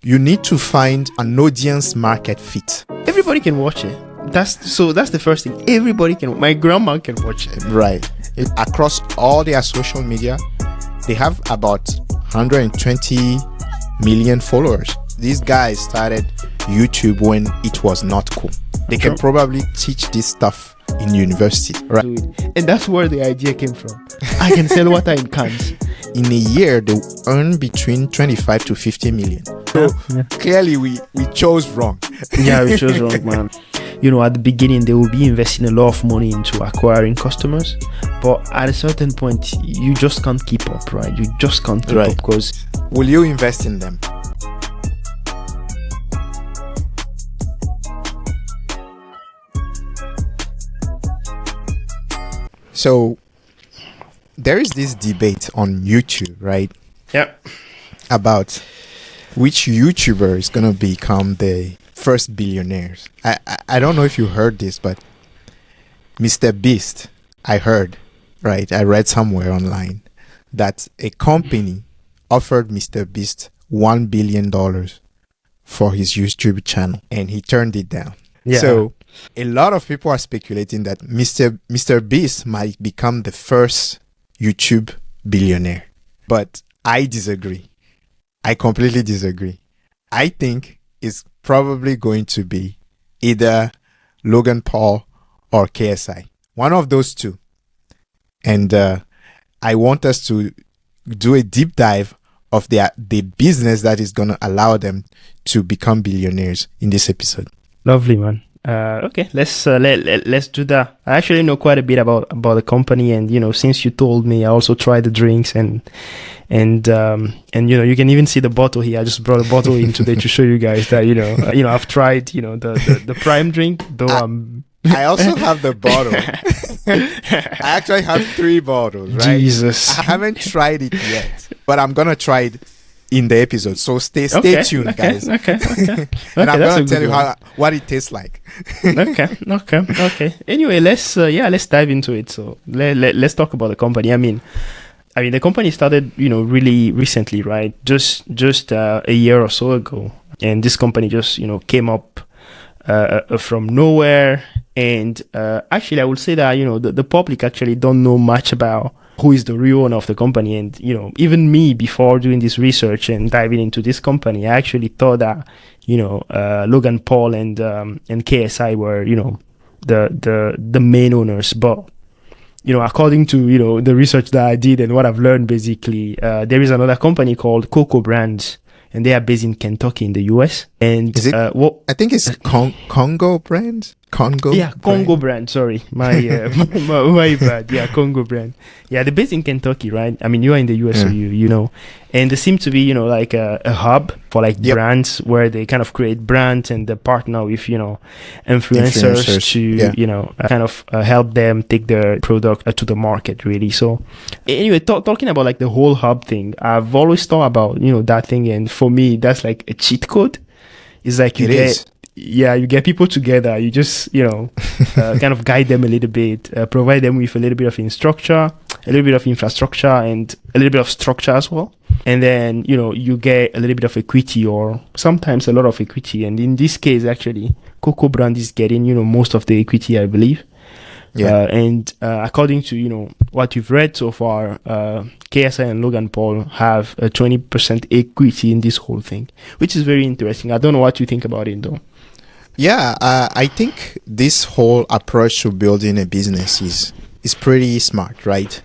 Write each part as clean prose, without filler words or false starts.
You need to find an audience market fit. Everybody can watch it. That's the first thing. Everybody can. My grandma can watch it. Right. Across all their social media, they have about 120 million followers. These guys started YouTube when it was not cool. They can probably teach this stuff in university, right? And that's where the idea came from. I can sell water in cans. In a year, they earn between 25 to 50 million. So clearly, we chose wrong. Yeah, we chose wrong, man. At the beginning, they will be investing a lot of money into acquiring customers. But at a certain point, you just can't keep up, right? You just can't keep up because... Will you invest in them? So there is this debate on YouTube, right? Yep. About which YouTuber is going to become the first billionaires. I don't know if you heard this, but Mr. Beast, I heard, right? I read somewhere online that a company offered Mr. Beast $1 billion for his YouTube channel and he turned it down. Yeah. So a lot of people are speculating that Mr. Beast might become the first YouTube billionaire. But I disagree. I completely disagree. I think it's probably going to be either Logan Paul or KSI. One of those two. And I want us to do a deep dive of the business that is going to allow them to become billionaires in this episode. Lovely, man. Okay, let's do that. I actually know quite a bit about the company, and since you told me, I also tried the drinks, and you can even see the bottle here. I just brought a bottle in today to show you guys that I've tried the Prime drink. Though I also have the bottle. I actually have 3 bottles, right? Jesus, I haven't tried it yet, but I'm gonna try it in the episode. So stay tuned, guys. Okay. And I'm gonna tell you what it tastes like. Okay. Anyway, let's dive into it. So let's talk about the company. I mean, the company started really recently, right? Just a year or so ago, and this company just came up from nowhere. And actually, I would say that the public actually don't know much about who is the real owner of the company. And even me, before doing this research and diving into this company, I actually thought that Logan Paul and KSI were the main owners. But according to the research that I did and what I've learned, basically there is another company called Coca brands, and they are based in Kentucky in the US. And is it I think it's Congo brand. Congo brand. Sorry, my bad. Yeah, Congo brand. Yeah, they're based in Kentucky, right? I mean, you are in the US, so you know. And they seem to be, like a hub for brands where they kind of create brands and they partner with, influencers to, kind of help them take their product to the market, really. So anyway, talking about the whole hub thing, I've always thought about, that thing. And for me, that's like a cheat code. It's like you get people together, you just kind of guide them a little bit, provide them with a little bit of infrastructure, and a little bit of structure as well, and then you get a little bit of equity, or sometimes a lot of equity. And in this case, actually, Coca brand is getting most of the equity, I believe. And according to what you've read so far, KSI and Logan Paul have a 20% equity in this whole thing, which is very interesting. I don't know what you think about it, though. Yeah, I think this whole approach to building a business is pretty smart, right?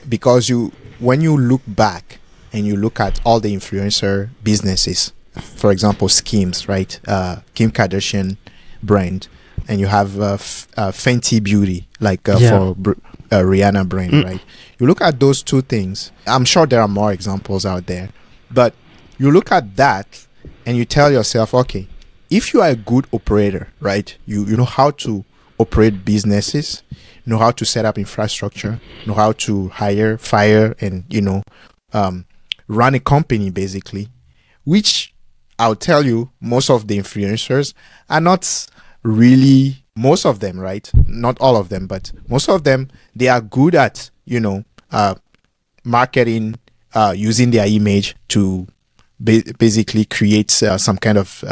Because when you look back and you look at all the influencer businesses, for example, Skims, right? Kim Kardashian brand, and you have Fenty Beauty, for Rihanna brand, right? You look at those two things. I'm sure there are more examples out there, but you look at that and you tell yourself, okay, if you are a good operator, right? You know how to operate businesses, you know how to set up infrastructure, you know how to hire, fire, and run a company, basically. Which I'll tell you, most of the influencers are not really, most of them, right? Not all of them, but most of them, they are good at marketing, using their image to basically create some kind of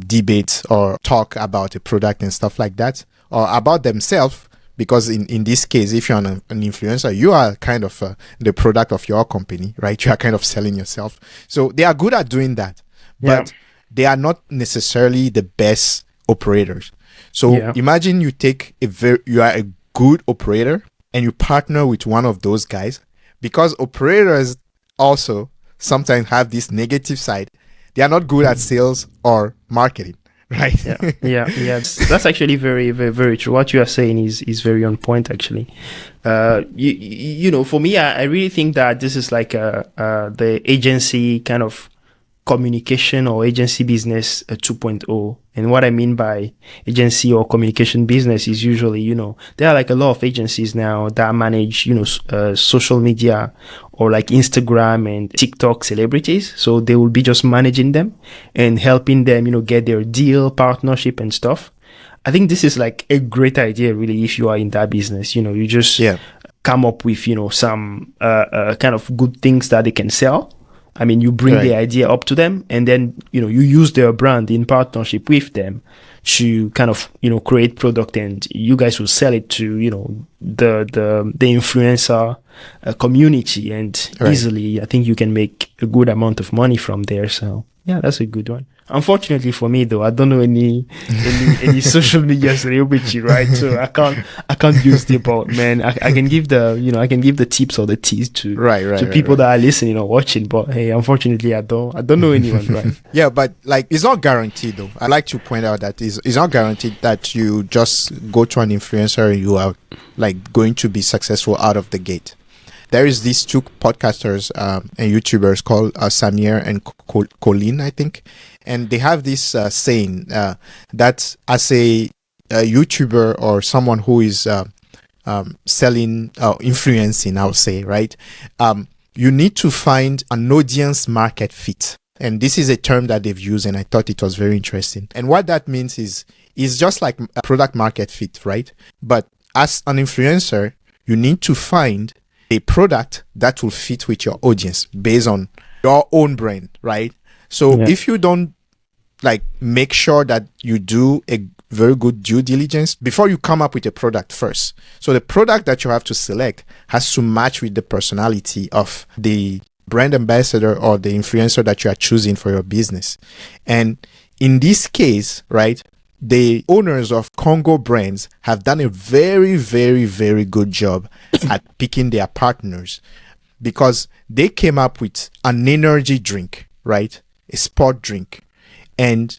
debate or talk about a product and stuff like that, or about themselves. Because in this case, if you're an influencer, you are kind of the product of your company, right? You are kind of selling yourself. So they are good at doing that, but they are not necessarily the best operators. So imagine you you are a good operator and you partner with one of those guys, because operators also sometimes have this negative side. They are not good at sales or marketing. Right. That's actually very, very, very true. What you are saying is very on point, actually. You know, for me, I really think that this is like the agency kind of communication or agency business 2.0. And what I mean by agency or communication business is usually, you know, there are like a lot of agencies now that manage, you know, social media or like Instagram and TikTok celebrities. So they will be just managing them and helping them, you know, get their deal, partnership and stuff. I think this is like a great idea, really, if you are in that business. You know, you just come up with, you know, some kind of good things that they can sell. I mean, you bring the idea up to them, and then, you know, you use their brand in partnership with them to kind of, you know, create product, and you guys will sell it to, you know, the influencer community, and easily, I think you can make a good amount of money from there. So yeah, that's a good one. Unfortunately for me, though, I don't know any social media celebrity, right? So I can't use the bot, man. I can give the tips or the teas to people that are listening or watching, but hey, unfortunately, I don't know anyone, right? Yeah, but like, it's not guaranteed, though. I like to point out that it's not guaranteed that you just go to an influencer and you are like going to be successful out of the gate. There is these two podcasters and YouTubers called Samir and Colleen, I think. And they have this saying that as a YouTuber or someone who is selling, influencing, I would say, right? You need to find an audience market fit. And this is a term that they've used, and I thought it was very interesting. And what that means is just like a product market fit, right? But as an influencer, you need to find a product that will fit with your audience based on your own brand, right? So if you don't like make sure that you do a very good due diligence before you come up with a product first. So the product that you have to select has to match with the personality of the brand ambassador or the influencer that you are choosing for your business. And in this case, right, the owners of Congo brands have done a very, very, very good job at picking their partners, because they came up with an energy drink, right? A sport drink. And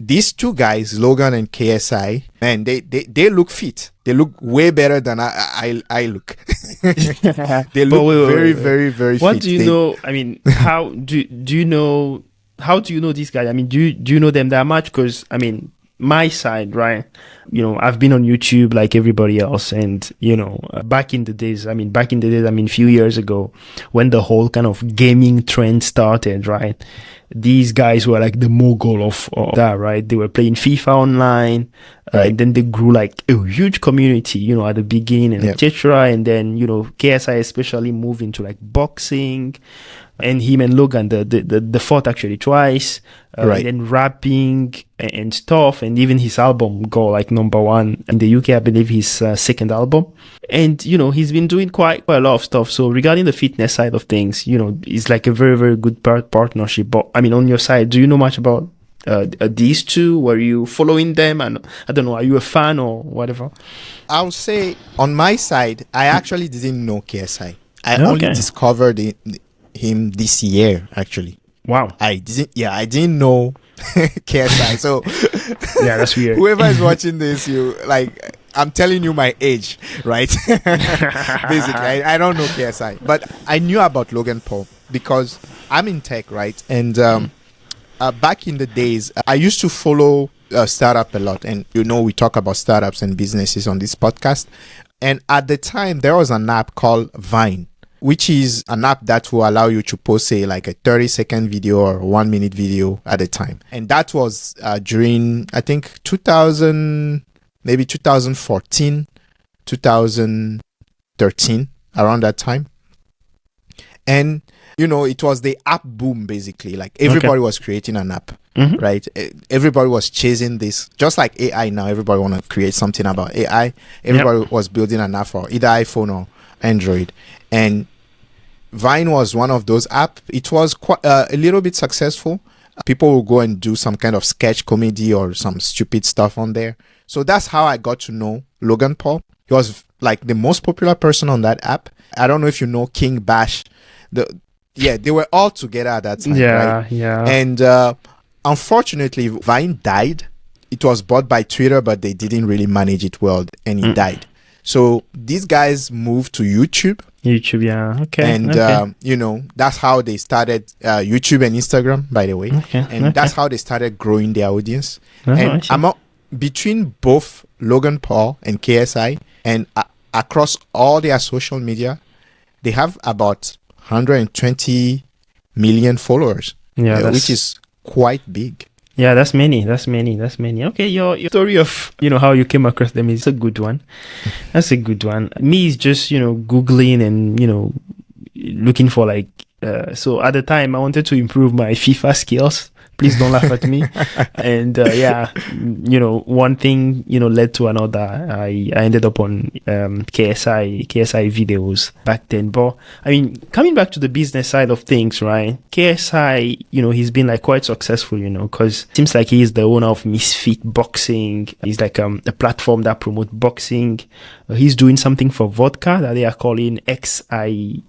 these two guys, Logan and KSI, and they look fit. They look way better than I look. They look very, very, very fit. What do you know? I mean, how do you know? How do you know these guys? I mean, do you know them that much? Because I mean, my side, right? You know, I've been on YouTube like everybody else, and you know, back in the days, I mean, a few years ago, when the whole kind of gaming trend started, right? These guys were like the mogul of that, right? They were playing FIFA online, and then they grew like a huge community, you know, at the beginning, etc. And then, you know, KSI especially moved into like boxing, and him and Logan, the fought actually twice, and then rapping and stuff, and even his album go like #1 in the UK, I believe his second album. And, you know, he's been doing quite a lot of stuff. So regarding the fitness side of things, you know, it's like a very, very good partnership. But I mean, on your side, do you know much about these two? Were you following them? And I don't know, are you a fan or whatever? I'll say on my side, I actually didn't know KSI. I only discovered him this year, actually. Wow. I didn't know KSI. So yeah, that's weird. Whoever is watching this, I'm telling you my age, right? Basically, I don't know KSI, but I knew about Logan Paul because I'm in tech, right? And back in the days, I used to follow startup a lot, and you know, we talk about startups and businesses on this podcast. And at the time, there was an app called Vine, which is an app that will allow you to post, say, like a 30-second video or 1-minute video at a time. And that was during, I think, 2014, 2013, around that time. And it was the app boom, basically. Like everybody was creating an app, right? Everybody was chasing this, just like AI now. Everybody want to create something about AI. Everybody was building an app for either iPhone or Android. And Vine was one of those apps. It was quite a little bit successful. People will go and do some kind of sketch comedy or some stupid stuff on there. So that's how I got to know Logan Paul. He was like the most popular person on that app. I don't know if you know King Bash. They were all together at that time, right? Yeah. And unfortunately, Vine died. It was bought by Twitter, but they didn't really manage it well, and it died. So these guys moved to YouTube. Yeah. Okay. And that's how they started YouTube and Instagram, by the way. That's how they started growing their audience. Between both Logan Paul and KSI and across all their social media, they have about 120 million followers, which is quite big. Yeah, that's many. Okay, your story of, how you came across them is a good one. That's a good one. Me is just, Googling and, looking for so at the time I wanted to improve my FIFA skills. Please don't laugh at me. And one thing, led to another. I ended up on KSI videos back then. But I mean, coming back to the business side of things, right? KSI, he's been quite successful, because it seems like he is the owner of Misfit Boxing. He's like a platform that promotes boxing. He's doing something for vodka that they are calling XIX.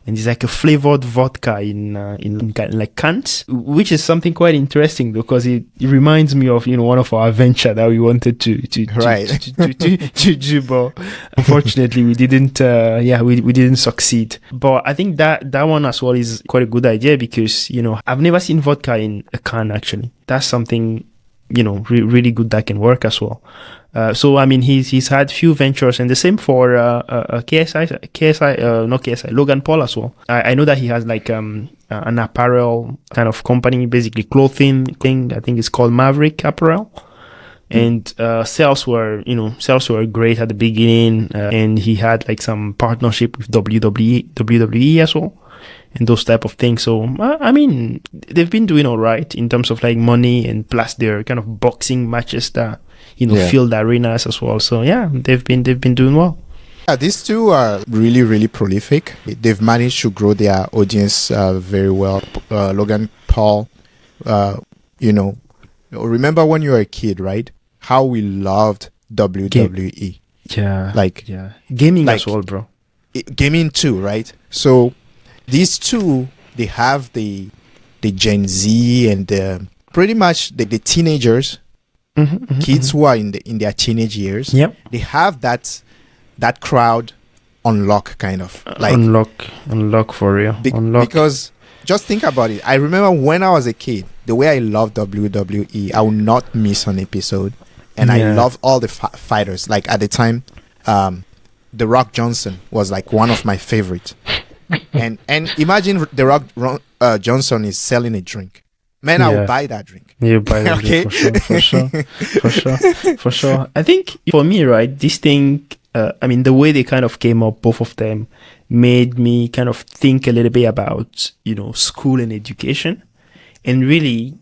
And it's like a flavored vodka in cans, which is something quite interesting because it reminds me of one of our venture that we wanted to do, but unfortunately we didn't. We didn't succeed. But I think that one as well is quite a good idea because I've never seen vodka in a can actually. That's something really good that can work as well. So I mean, he's had few ventures, and the same for Logan Paul as well. I know that he has an apparel kind of company, basically clothing thing. I think it's called Maverick Apparel, and sales were great at the beginning, and he had some partnership with WWE as well, and those type of things. So I mean, they've been doing all right in terms of money, and plus their kind of boxing matches that filled arenas as well. So yeah, they've been doing well. Yeah, these two are really, really prolific. They've managed to grow their audience very well. Logan Paul, remember when you were a kid, right? How we loved WWE. Gaming as well, bro. Gaming too, right? So these two, they have the Gen Z and pretty much the teenagers. Kids who are in their teenage years. Yep. They have that crowd on lock, kind of unlock for real. Because just think about it. I remember when I was a kid, the way I loved WWE, I would not miss an episode, and I loved all the fighters. Like at the time, The Rock Johnson was one of my favorites, and imagine The Rock Johnson is selling a drink. Man, I will buy that drink. You buy that drink for sure. I think for me, right, this thing, the way they kind of came up, both of them, made me kind of think a little bit about, school and education. And really,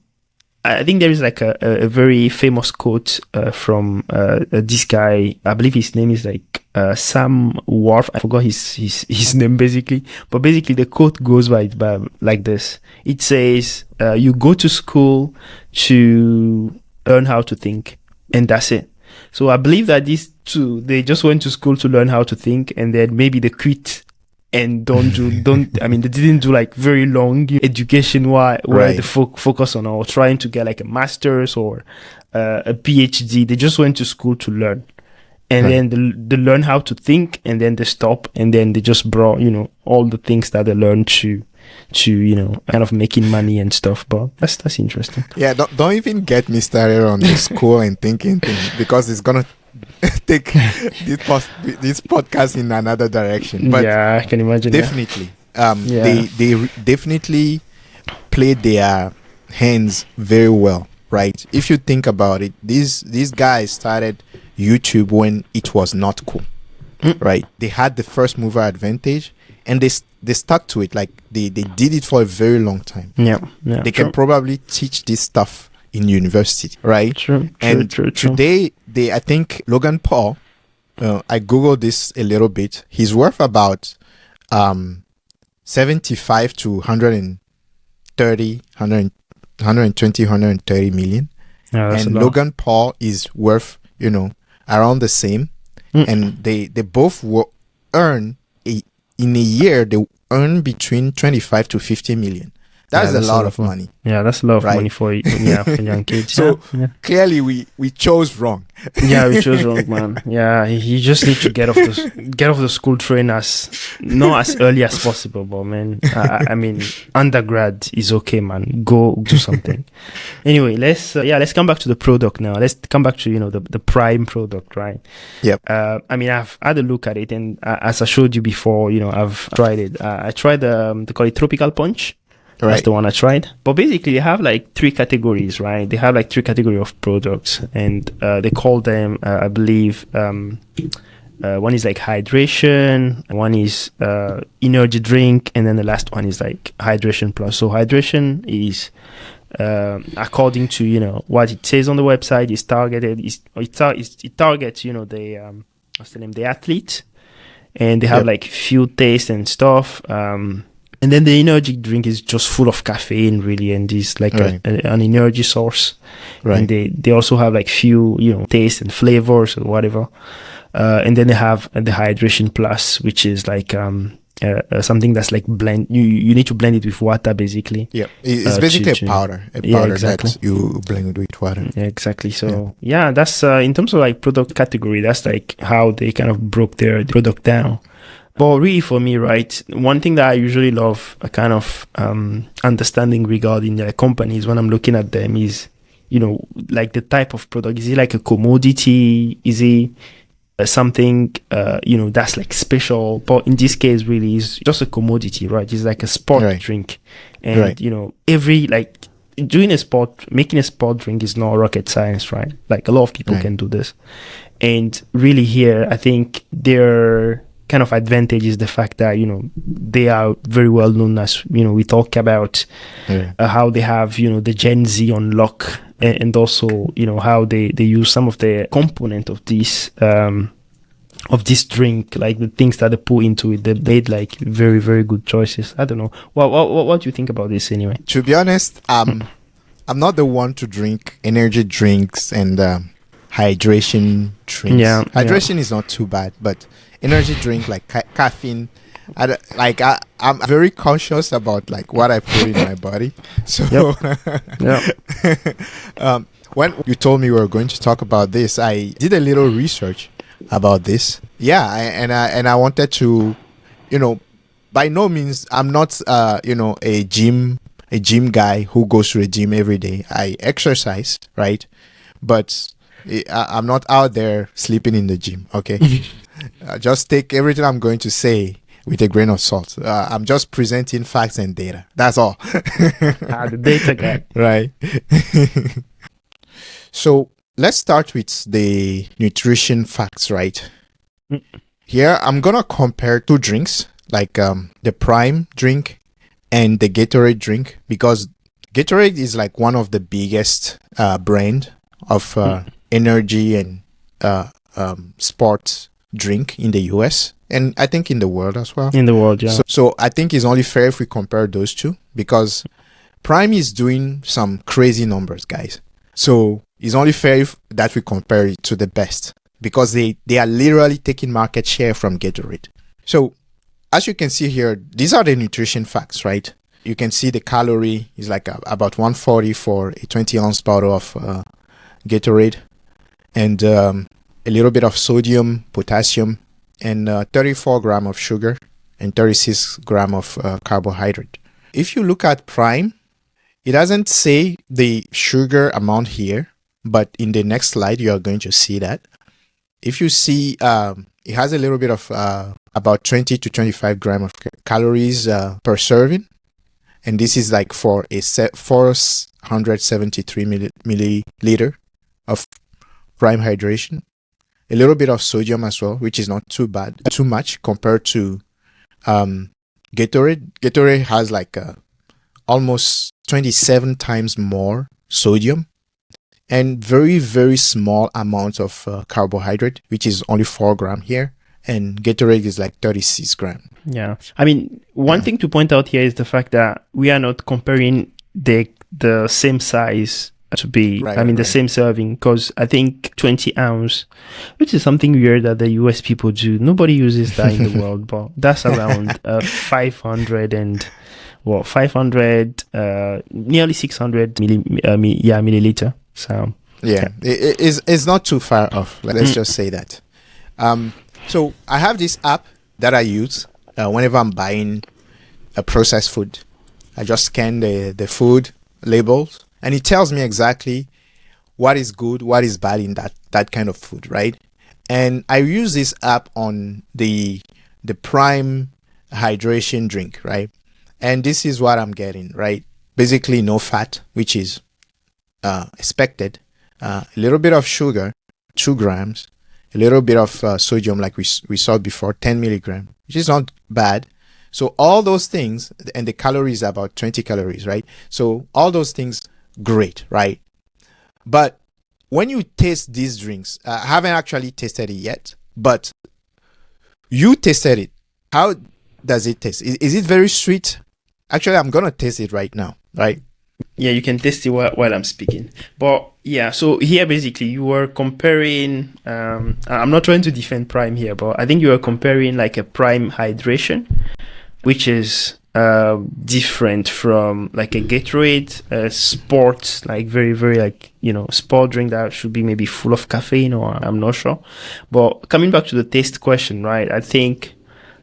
I think there is a very famous quote from this guy. I believe his name is Sam Worf. I forgot his name basically. But basically the quote goes by like this. It says, you go to school to learn how to think, and that's it. So I believe that these two, they just went to school to learn how to think, and then maybe they quit and they didn't do very long education where they focus on or trying to get a master's or a PhD. They just went to school to learn. And then they learn how to think, and then they stop, and then they just brought, all the things that they learned to kind of making money and stuff. But that's interesting. Yeah, don't even get me started on the school and thinking thing, because it's gonna take this podcast in another direction. But yeah, I can imagine. Definitely, they definitely played their hands very well, right? If you think about it, these guys started YouTube when it was not cool, right? They had the first mover advantage, and they stuck to it. Like they did it for a very long time. Yeah. They can probably teach this stuff in university, right? True. Today, I think Logan Paul, I googled this a little bit. He's worth about 75 to 130, 120, 130 million. And Logan Paul is worth, around the same. And they both earn in a year, they earn between 25 to 50 million. That's a lot of money. Yeah, that's a lot of money for young kids. So clearly we chose wrong. Yeah, we chose wrong, man. Yeah, you just need to get off the school train not as early as possible, but man, I mean, undergrad is okay, man. Go do something. Anyway, let's come back to the product now. Let's come back to the Prime product, right? Yep. I mean, I've had a look at it, and as I showed you before, I've tried it. I tried they call it Tropical Punch. Right. That's the one I tried. But basically, they have like 3 categories, right? They have like 3 categories of products, and they call them, I believe, one is like hydration, one is energy drink, and then the last one is like hydration plus. So hydration is, according to what it says on the website, is targeted. It targets the what's the name? The athlete, and they have like few tastes and stuff. And then the energy drink is just full of caffeine, really, and is like an energy source. Right. And they also have like few, taste and flavors or whatever. And then they have the hydration plus, which is like something that's like blend. You need to blend it with water, basically. Yeah, it's basically a powder. Exactly. That you blend it with water. Yeah, exactly. So that's in terms of like product category, that's like how they kind of broke their product down. But really, for me, right, one thing that I usually love a kind of understanding regarding their companies when I'm looking at them is, like the type of product. Is it like a commodity? Is it something, that's like special? But in this case, really, it's just a commodity, right? It's like a sport drink. And, making a sport drink is not rocket science, right? Like a lot of people can do this. And really here, I think their kind of advantage is the fact that they are very well known, as we talk about how they have the Gen Z on lock, and also how they use some of the component of this drink, like the things that they put into it. They made like very, very good choices. I don't know, what do you think about this anyway? To be honest, I'm not the one to drink energy drinks and hydration drinks. Hydration is not too bad, but energy drink like caffeine, I'm very conscious about like what I put in my body. So when you told me we were going to talk about this, I did a little research about this. I wanted to, by no means I'm not a gym guy who goes to the gym every day. I exercise, right? But I'm not out there sleeping in the gym, okay? Just take everything I'm going to say with a grain of salt. I'm just presenting facts and data. That's all. The data guy. Right. So let's start with the nutrition facts, right? Here, I'm going to compare 2 drinks, like the Prime drink and the Gatorade drink, because Gatorade is like one of the biggest brand of energy and sports drink in the US, and I think in the world as well. In the world, yeah. So I think it's only fair if we compare those two, because Prime is doing some crazy numbers, guys. So it's only fair that we compare it to the best, because they are literally taking market share from Gatorade. So as you can see here, these are the nutrition facts, right? You can see the calorie is like about 140 for a 20-ounce bottle of Gatorade, and a little bit of sodium, potassium, and 34 grams of sugar and 36 grams of carbohydrate. If you look at Prime, it doesn't say the sugar amount here, but in the next slide, you are going to see that. If you see, it has a little bit of about 20 to 25 grams of calories per serving. And this is like for a 473 milliliter of Prime hydration. A little bit of sodium as well, which is not too much compared to Gatorade has like almost 27 times more sodium and very, very small amount of carbohydrate, which is only 4 gram here. And Gatorade is like 36 gram. Yeah. I mean, one thing to point out here is the fact that we are not comparing the same size to be, the same serving, because I think 20 ounce, which is something weird that the US people do. Nobody uses that in the world, but that's around 500 and 500, nearly 600 milliliter. So it's not too far off. Let's just say that. So I have this app that I use whenever I'm buying a processed food. I just scan the food labels, and it tells me exactly what is good, what is bad in that kind of food, right? And I use this app on the Prime hydration drink, right? And this is what I'm getting, right? Basically no fat, which is expected. A little bit of sugar, 2 grams. A little bit of sodium, like we saw before, 10 milligram, which is not bad. So all those things, and the calories are about 20 calories, right? So all those things, great, right? But when you taste these drinks, I haven't actually tasted it yet, but you tasted it. How does it taste? Is it very sweet? Actually, I'm going to taste it right now, right? Yeah, you can taste it while I'm speaking. But yeah, so here basically you were comparing, I'm not trying to defend Prime here, but I think you were comparing like a Prime hydration, which is different from like a Gatorade, sport, like very, very like, sport drink that should be maybe full of caffeine, or I'm not sure. But coming back to the taste question, right? I think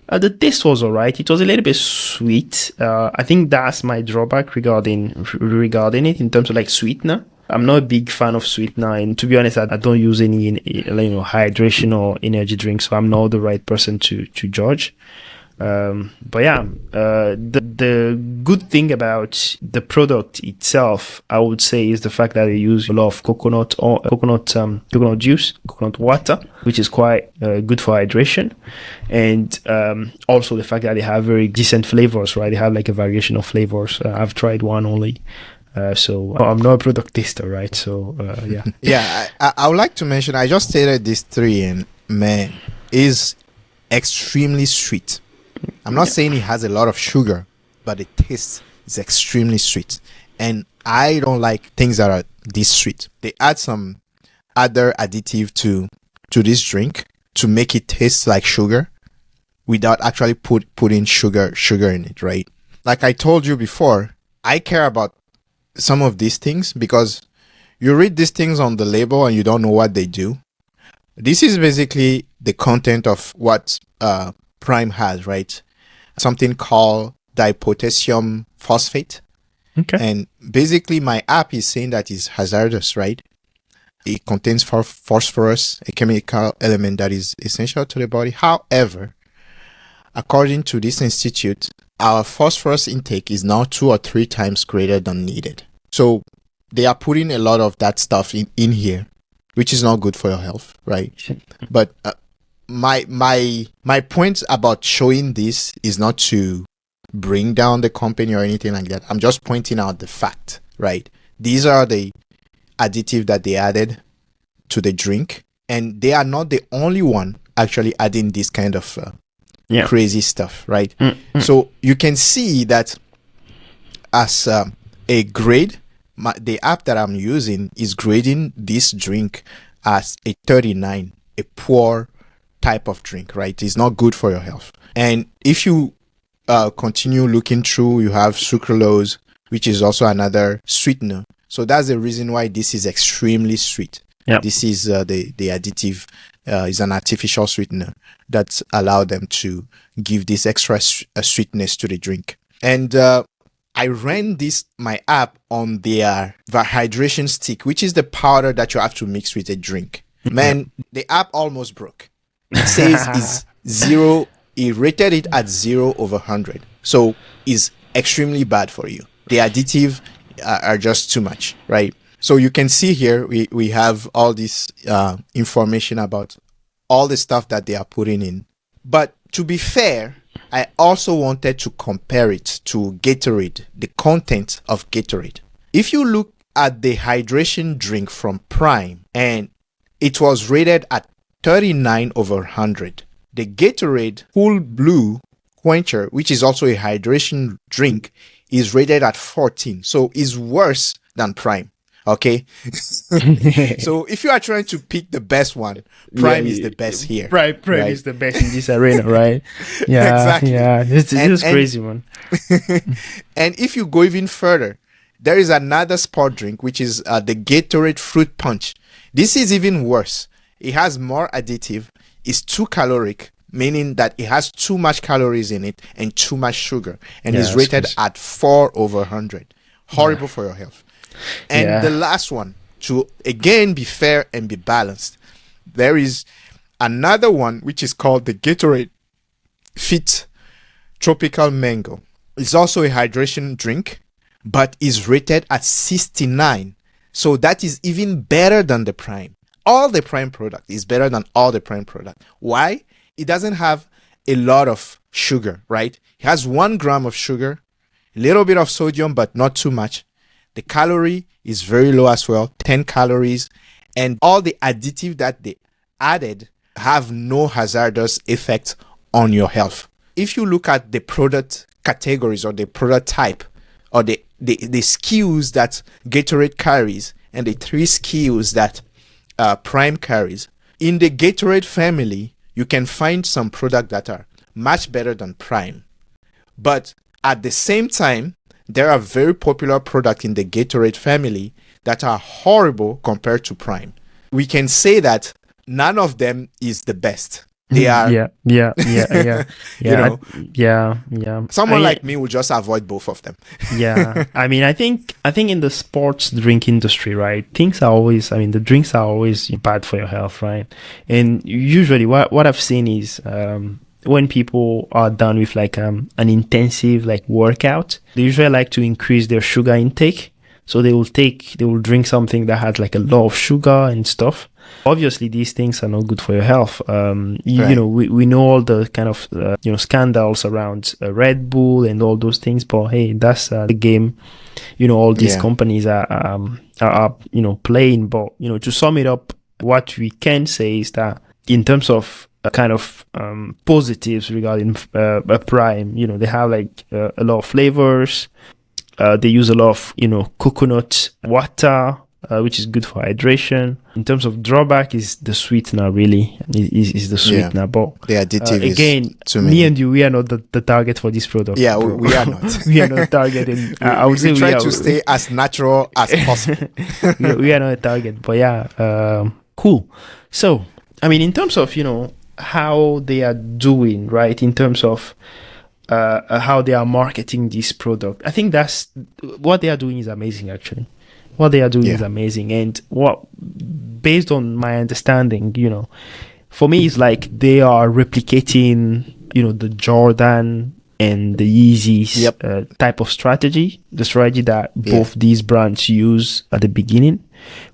the taste was alright. It was a little bit sweet. I think that's my drawback regarding it in terms of like sweetener. I'm not a big fan of sweetener, and to be honest, I don't use any hydration or energy drink, so I'm not the right person to judge. But yeah, the good thing about the product itself, I would say, is the fact that they use a lot of coconut juice, coconut water, which is quite good for hydration, and also the fact that they have very decent flavors, right? They have like a variation of flavors. I've tried one only. So I'm not a product taster, right? So yeah. Yeah, I would like to mention, I just stated these 3, and man, is extremely sweet. I'm not saying it has a lot of sugar, but the taste is extremely sweet. And I don't like things that are this sweet. They add some other additive to this drink to make it taste like sugar without actually putting sugar in it, right? Like I told you before, I care about some of these things because you read these things on the label and you don't know what they do. This is basically the content of what Prime has, right? Something called dipotassium phosphate. Okay. And basically my app is saying that it's hazardous, right? It contains phosphorus, a chemical element that is essential to the body. However, according to this institute, our phosphorus intake is now 2 or 3 times greater than needed. So they are putting a lot of that stuff in here, which is not good for your health, right? But my point about showing this is not to bring down the company or anything like that. I'm just pointing out the fact, right? These are the additive that they added to the drink, and they are not the only one actually adding this kind of crazy stuff, right? So you can see that as a grade, the app that I'm using is grading this drink as a 39, a poor type of drink, right? It's not good for your health. And if you continue looking through, you have sucralose, which is also another sweetener. So that's the reason why this is extremely sweet. Yep. This is the additive is an artificial sweetener that allow them to give this extra sweetness to the drink. And I ran my app on their hydration stick, which is the powder that you have to mix with a drink. Man, the app almost broke. It says it's 0. It rated it at 0 over 100. So it's extremely bad for you. The additive are just too much, right? So you can see here, we have all this information about all the stuff that they are putting in. But to be fair, I also wanted to compare it to Gatorade, the content of Gatorade. If you look at the hydration drink from Prime, and it was rated at 39 over 100. The Gatorade Cool Blue Quencher, which is also a hydration drink, is rated at 14. So it's worse than Prime. Okay. So if you are trying to pick the best one, Prime is the best here. Prime right? Is the best in this arena, right? Yeah. Exactly. Yeah. This is crazy, man. And if you go even further, there is another sport drink, which is the Gatorade Fruit Punch. This is even worse. It has more additive. It's too caloric, meaning that it has too much calories in it and too much sugar. And is rated at 4 over 100. Horrible for your health. And the last one, to again be fair and be balanced, there is another one which is called the Gatorade Fit Tropical Mango. It's also a hydration drink, but is rated at 69. So that is even better than the Prime. All the Prime product is better than all the Prime product. Why? It doesn't have a lot of sugar, right? It has 1 gram of sugar, a little bit of sodium, but not too much. The calorie is very low as well, 10 calories. And all the additive that they added have no hazardous effect on your health. If you look at the product categories or the product type or the SKUs that Gatorade carries and the 3 SKUs that Prime carries, in the Gatorade family, you can find some products that are much better than Prime. But at the same time, there are very popular products in the Gatorade family that are horrible compared to Prime. We can say that none of them is the best. They are. Yeah. Someone like me will just avoid both of them. Yeah. I mean, I think in the sports drink industry, right, the drinks are always bad for your health, right? And usually what I've seen is when people are done with like an intensive like workout, they usually like to increase their sugar intake. So they will drink something that has like a lot of sugar and stuff. Obviously, these things are not good for your health. You know, we know all the kind of scandals around Red Bull and all those things. But hey, that's the game. You know, all these companies are playing. But to sum it up, what we can say is that in terms of kind of positives regarding Prime, they have like a lot of flavors. They use a lot of coconut water, which is good for hydration. In terms of drawback, is the sweetener, really is the sweetener. Yeah. But the additive again, me and you, we are not the target for this product. Yeah, we are not. We are not a target. And I would say we try to stay as natural as possible. we are not a target, but yeah, cool. So, I mean, in terms of how they are doing, right? In terms of how they are marketing this product, I think that's what they are doing is amazing. Actually, what they are doing is amazing, and based on my understanding, for me, it's like they are replicating, the Jordan and the Yeezys type of strategy, the strategy that both these brands use at the beginning,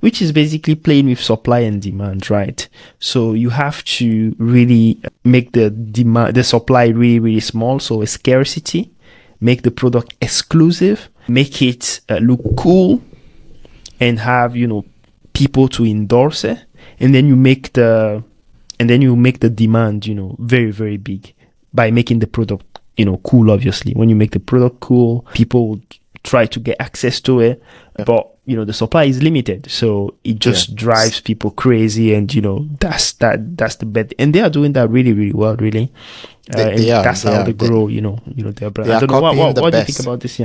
which is basically playing with supply and demand, right? So you have to really make the supply really, really small. So a scarcity, make the product exclusive, make it look cool, and have, people to endorse it. And then you make the demand, very, very big by making the product, cool. Obviously, when you make the product cool, people would try to get access to it, but the supply is limited, so it just drives people crazy, and that's the bet. And they are doing that really, really well, really. That's how they grow, their brand. I don't know what do you think about this?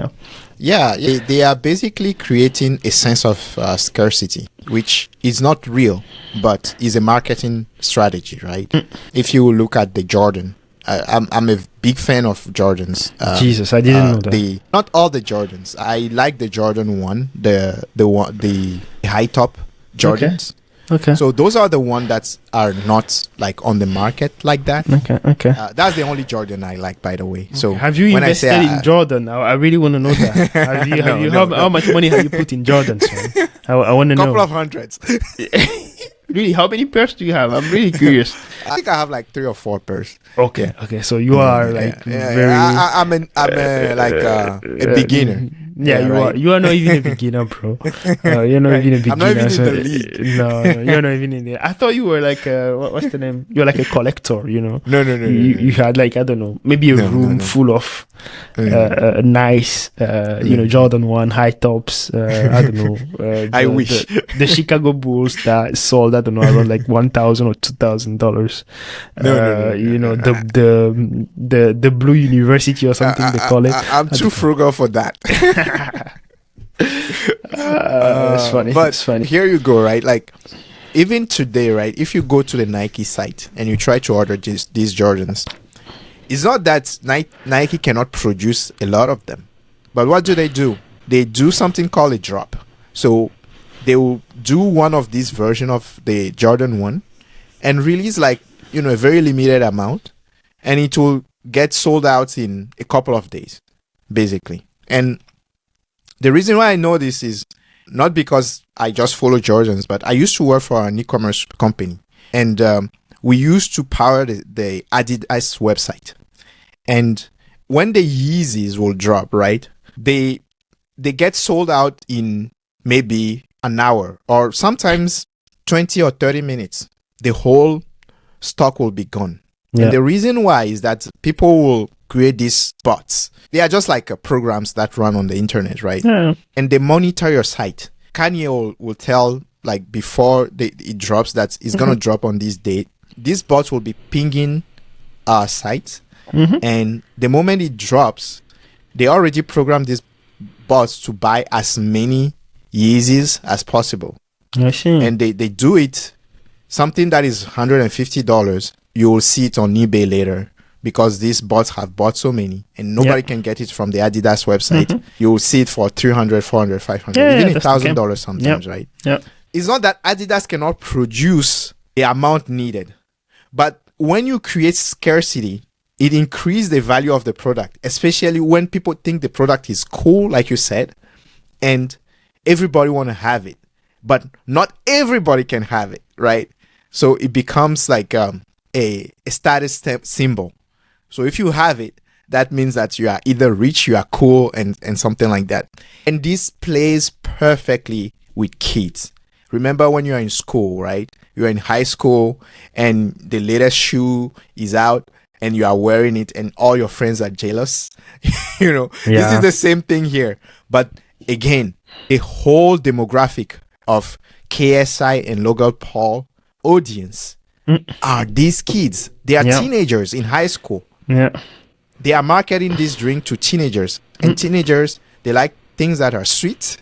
They are basically creating a sense of scarcity, which is not real, but is a marketing strategy, right? If you look at the Jordan, I'm a big fan of Jordans. Jesus, I didn't know that. Not all the Jordans. I like the Jordan 1, the high top Jordans. Okay. So those are the ones that are not like on the market like that. Okay. That's the only Jordan I like, by the way. Okay. So have you invested in Jordan? I really want to know that. How much money have you put in Jordans? I want to know. Couple of hundreds. Really, how many pairs do you have? I'm really curious. I think I have like 3 or 4 pairs. Okay, okay. So you are like very. I'm a beginner. Yeah, you right. are. You are not even a beginner, bro. You're not even a beginner. I'm not even in so, the league. No, you're not even in there. I thought you were like what's the name? You're like a collector, you know. No. You had like, I don't know, maybe a room full of nice, Jordan 1 high tops. I don't know. I wish the Chicago Bulls that sold, I don't know, around like $1,000 or $2,000. No. The Blue University or something they call it. I'm too frugal for that. It's funny. But it's funny. Here you go, right? Like even today, right? If you go to the Nike site and you try to order these Jordans, it's not that Nike cannot produce a lot of them, but what do? They do something called a drop. So they will do one of these version of the Jordan 1 and release like, a very limited amount, and it will get sold out in a couple of days, basically. And the reason why I know this is not because I just follow Jordans, but I used to work for an e-commerce company, and we used to power the Adidas website. And when the Yeezys will drop, right, they get sold out in maybe an hour or sometimes 20 or 30 minutes. The whole stock will be gone. Yeah. And the reason why is that people will create these bots. They are just like programs that run on the internet, right? Yeah. And they monitor your site. Kanye will tell, like, before it drops that it's going to drop on this date. These bots will be pinging our site. And the moment it drops, they already programmed these bots to buy as many Yeezys as possible. I see. And they do it. Something that is $150, you will see it on eBay later, because these bots have bought so many and nobody can get it from the Adidas website. You will see it for $300, $400, $500, even $1,000 sometimes, right? Yeah. It's not that Adidas cannot produce the amount needed, but when you create scarcity, it increases the value of the product, especially when people think the product is cool, like you said, and everybody want to have it, but not everybody can have it, right? So it becomes like a status symbol. So if you have it, that means that you are either rich, you are cool, and something like that. And this plays perfectly with kids. Remember when you are in school, right? You're in high school and the latest shoe is out and you are wearing it and all your friends are jealous. This is the same thing here. But again, the whole demographic of KSI and Logan Paul audience are these kids. They are teenagers in high school. Yeah. They are marketing this drink to teenagers. And teenagers, they like things that are sweet.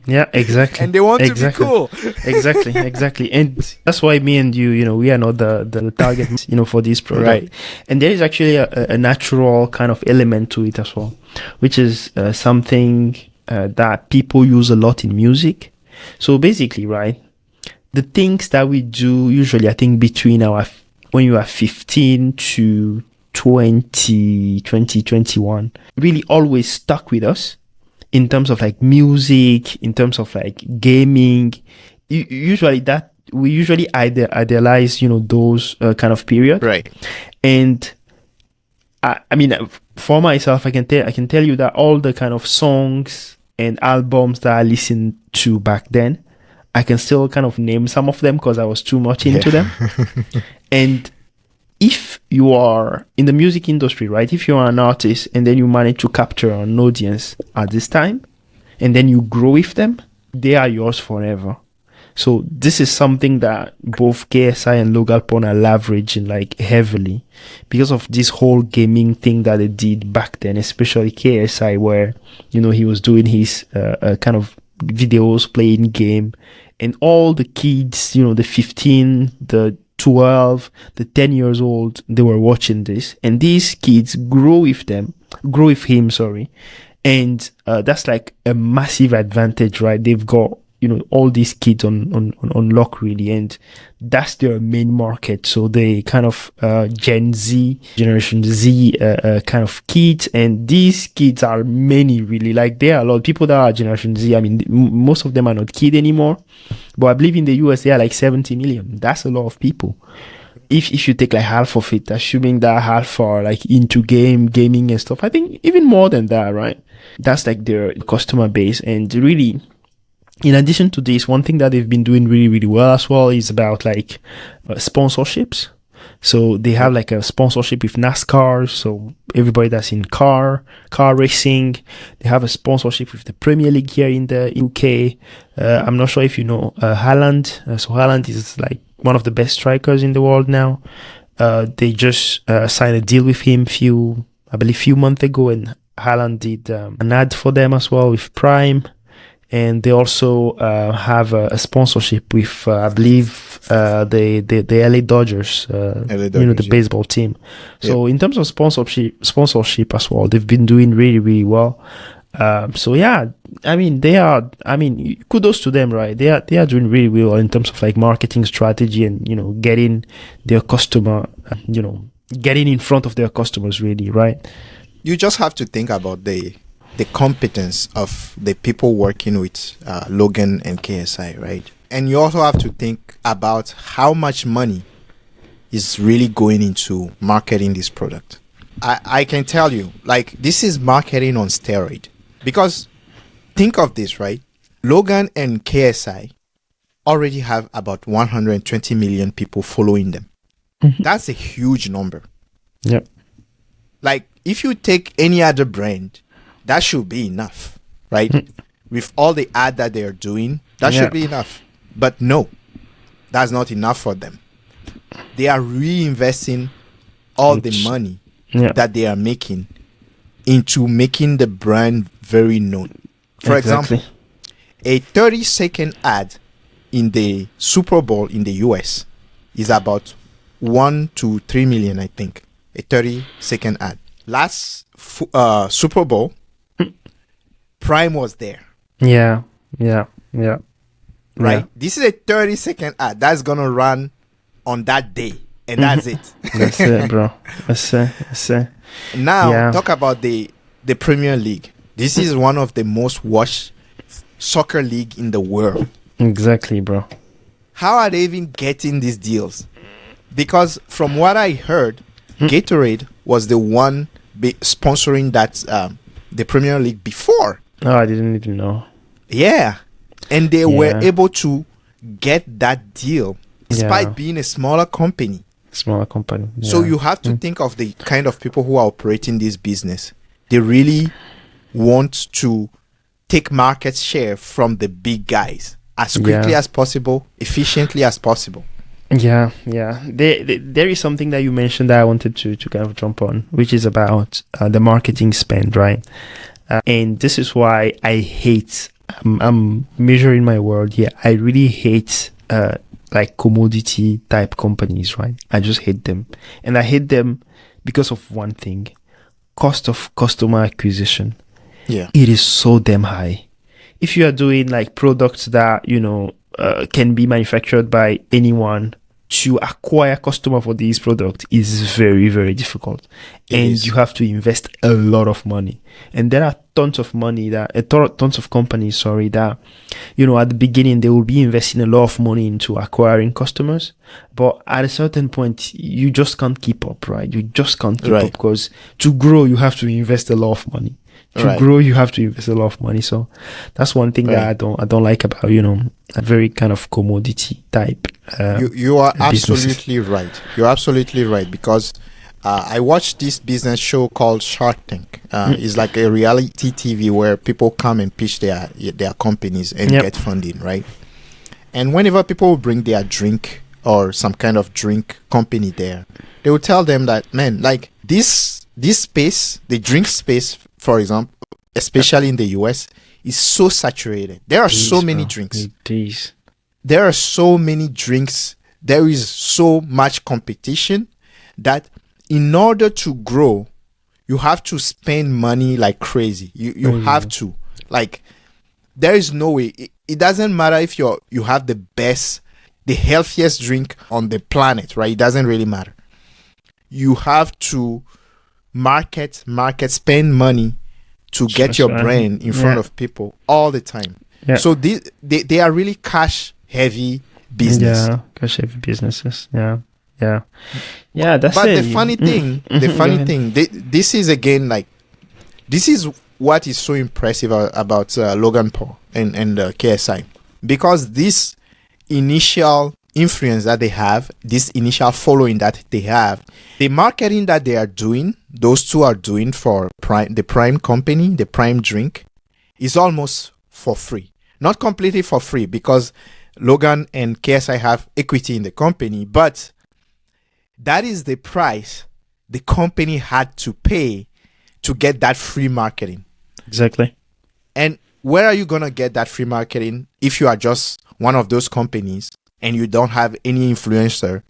Yeah, exactly. And they want to be cool. Exactly. And that's why me and you, we are not the target, for this product. Right. And there is actually a natural kind of element to it as well, which is something that people use a lot in music. So basically, right, the things that we do usually, I think between when you are 15 to 21, really always stuck with us in terms of like music, in terms of like gaming. Usually we usually idealize, those kind of period. Right. And I mean, for myself, I can tell you that all the kind of songs and albums that I listened to back then, I can still kind of name some of them because I was too much into them. And if you are in the music industry, right, if you are an artist and then you manage to capture an audience at this time and then you grow with them, they are yours forever. So this is something that both KSI and Logan Paul are leveraging like heavily because of this whole gaming thing that they did back then, especially KSI, where, he was doing his kind of videos, playing game, and all the kids, the 15, the 12, the 10 years old, they were watching this, and these kids grow with him, and that's like a massive advantage, right? They've got, all these kids on lock really, and that's their main market. So they kind of Generation Z kind of kids, and these kids are many really. Like there are a lot of people that are Generation Z. I mean, most of them are not kids anymore, but I believe in the US they are like 70 million. That's a lot of people. If you take like half of it, assuming that half are like into gaming and stuff, I think even more than that, right? That's like their customer base. And really, in addition to this, one thing that they've been doing really, really well as well is about like sponsorships. So they have like a sponsorship with NASCAR. So everybody that's in car racing, they have a sponsorship with the Premier League here in the UK. I'm not sure if you know Haaland. So Haaland is like one of the best strikers in the world now. They just signed a deal with him few months ago, and Haaland did an ad for them as well with Prime. And they also have a sponsorship with, I believe, the LA Dodgers, the baseball team. So in terms of sponsorship as well, they've been doing really, really well. So yeah, I mean, kudos to them, right? They are doing really well in terms of like marketing strategy and, getting their customer, getting in front of their customers really, right? You just have to think about the competence of the people working with Logan and KSI, right? And you also have to think about how much money is really going into marketing this product. I can tell you, like, this is marketing on steroid. Because think of this, right? Logan and KSI already have about 120 million people following them. Mm-hmm. That's a huge number. Yep. Like, if you take any other brand, that should be enough, right? With all the ad that they are doing, that should be enough. But no, that's not enough for them. They are reinvesting all the money that they are making into making the brand very known. For example, a 30-second ad in the Super Bowl in the US is about 1 to 3 million, I think. A 30-second ad. Last Super Bowl, Prime was there. Yeah. Right? Yeah. This is a 30-second ad that's going to run on that day. And that's it. That's it, bro. That's it. Now, talk about the Premier League. This is one of the most watched soccer league in the world. Exactly, bro. How are they even getting these deals? Because from what I heard, Gatorade was the one sponsoring that the Premier League before. Oh, I didn't even know. Yeah. And they were able to get that deal despite being a smaller company. Yeah. So you have to think of the kind of people who are operating this business. They really want to take market share from the big guys as quickly as possible, efficiently as possible. Yeah. There is something that you mentioned that I wanted to kind of jump on, which is about the marketing spend, right? And this is why I hate, I'm measuring my word here. I really hate like commodity type companies, right? I just hate them. And I hate them because of one thing: cost of customer acquisition. Yeah. It is so damn high. If you are doing like products that, can be manufactured by anyone, to acquire customer for these products is very, very difficult. You have to invest a lot of money. And there are tons of companies, that, at the beginning, they will be investing a lot of money into acquiring customers. But at a certain point, you just can't keep up, right? You just can't keep up, because to grow, you have to invest a lot of money. Grow, you have to invest a lot of money. So that's one thing that I don't like about, a very kind of commodity type. You are absolutely right. You're absolutely right, because I watched this business show called Shark Tank. It's like a reality TV where people come and pitch their companies and get funding, right? And whenever people bring their drink or some kind of drink company there, they will tell them that, man, like this space, the drink space, for example, especially in the US, is so saturated. There are so many drinks. There are so many drinks. There is so much competition that in order to grow, you have to spend money like crazy. You have to. Like, there is no way. it doesn't matter if you have the best, the healthiest drink on the planet, right? It doesn't really matter. You have to market, spend money to get your brand in front of people all the time. Yeah. So they are really cash heavy business. Yeah, cash heavy businesses. Yeah. That's but it. The funny thing, this is again like, this is what is so impressive about Logan Paul and KSI, because this initial influence that they have, this initial following that they have, the marketing that they are doing, those two are doing for the Prime company, the Prime drink, is almost for free. Not completely for free, because Logan and KSI have equity in the company, but that is the price the company had to pay to get that free marketing. Exactly. And where are you going to get that free marketing if you are just one of those companies and you don't have any influencer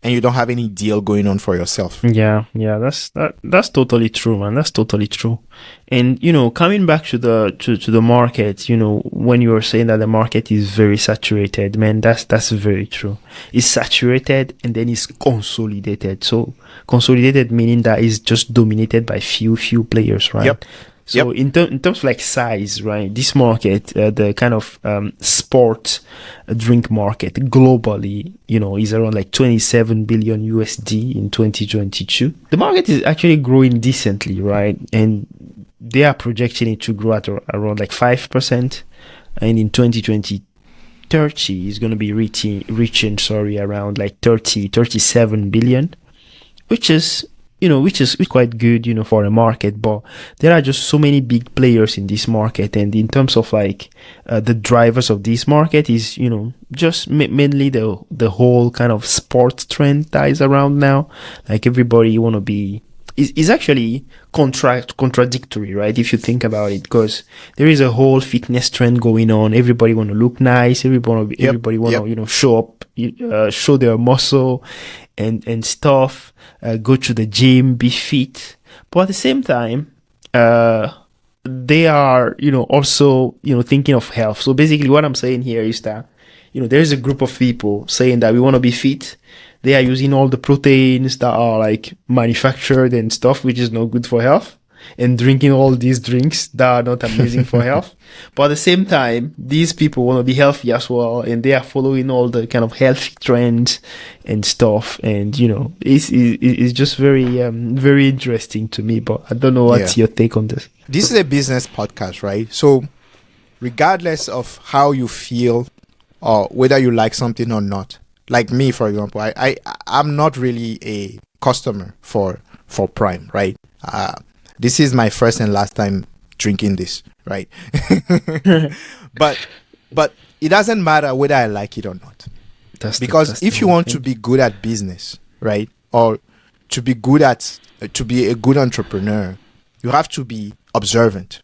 and you don't have any deal going on for yourself? Yeah, that's totally true, man. That's totally true. And coming back to the market, when you were saying that the market is very saturated, man, that's very true. It's saturated and then it's consolidated. So consolidated meaning that it's just dominated by few players, right? Yep. So in terms of like size, right, this market, the kind of sport drink market globally, is around like 27 billion USD in 2022. The market is actually growing decently, right? And they are projecting it to grow at around like 5%. And in 2030 is going to be reaching around like 37 billion, which is quite good, for a market. But there are just so many big players in this market. And in terms of like the drivers of this market is, just mainly the whole kind of sports trend that is around now. Like everybody want to be, is actually contradictory, right? If you think about it, because there is a whole fitness trend going on. Everybody want to look nice. Everybody want to, show up, show their muscle and stuff, go to the gym, be fit. But at the same time, they are, also, thinking of health. So basically what I'm saying here is that, there's a group of people saying that we want to be fit. They are using all the proteins that are like manufactured and stuff, which is not good for health, and drinking all these drinks that are not amazing for health. But at the same time, these people want to be healthy as well, and they are following all the kind of healthy trends and stuff. And it's just very very interesting to me. But I don't know what's your take on this. This is a business podcast, right? So regardless of how you feel or whether you like something or not, like me, for example, I'm not really a customer for Prime, right? This is my first and last time drinking this, right? but it doesn't matter whether I like it or not. Because if you want to be good at business, right? Or to be a good entrepreneur, you have to be observant.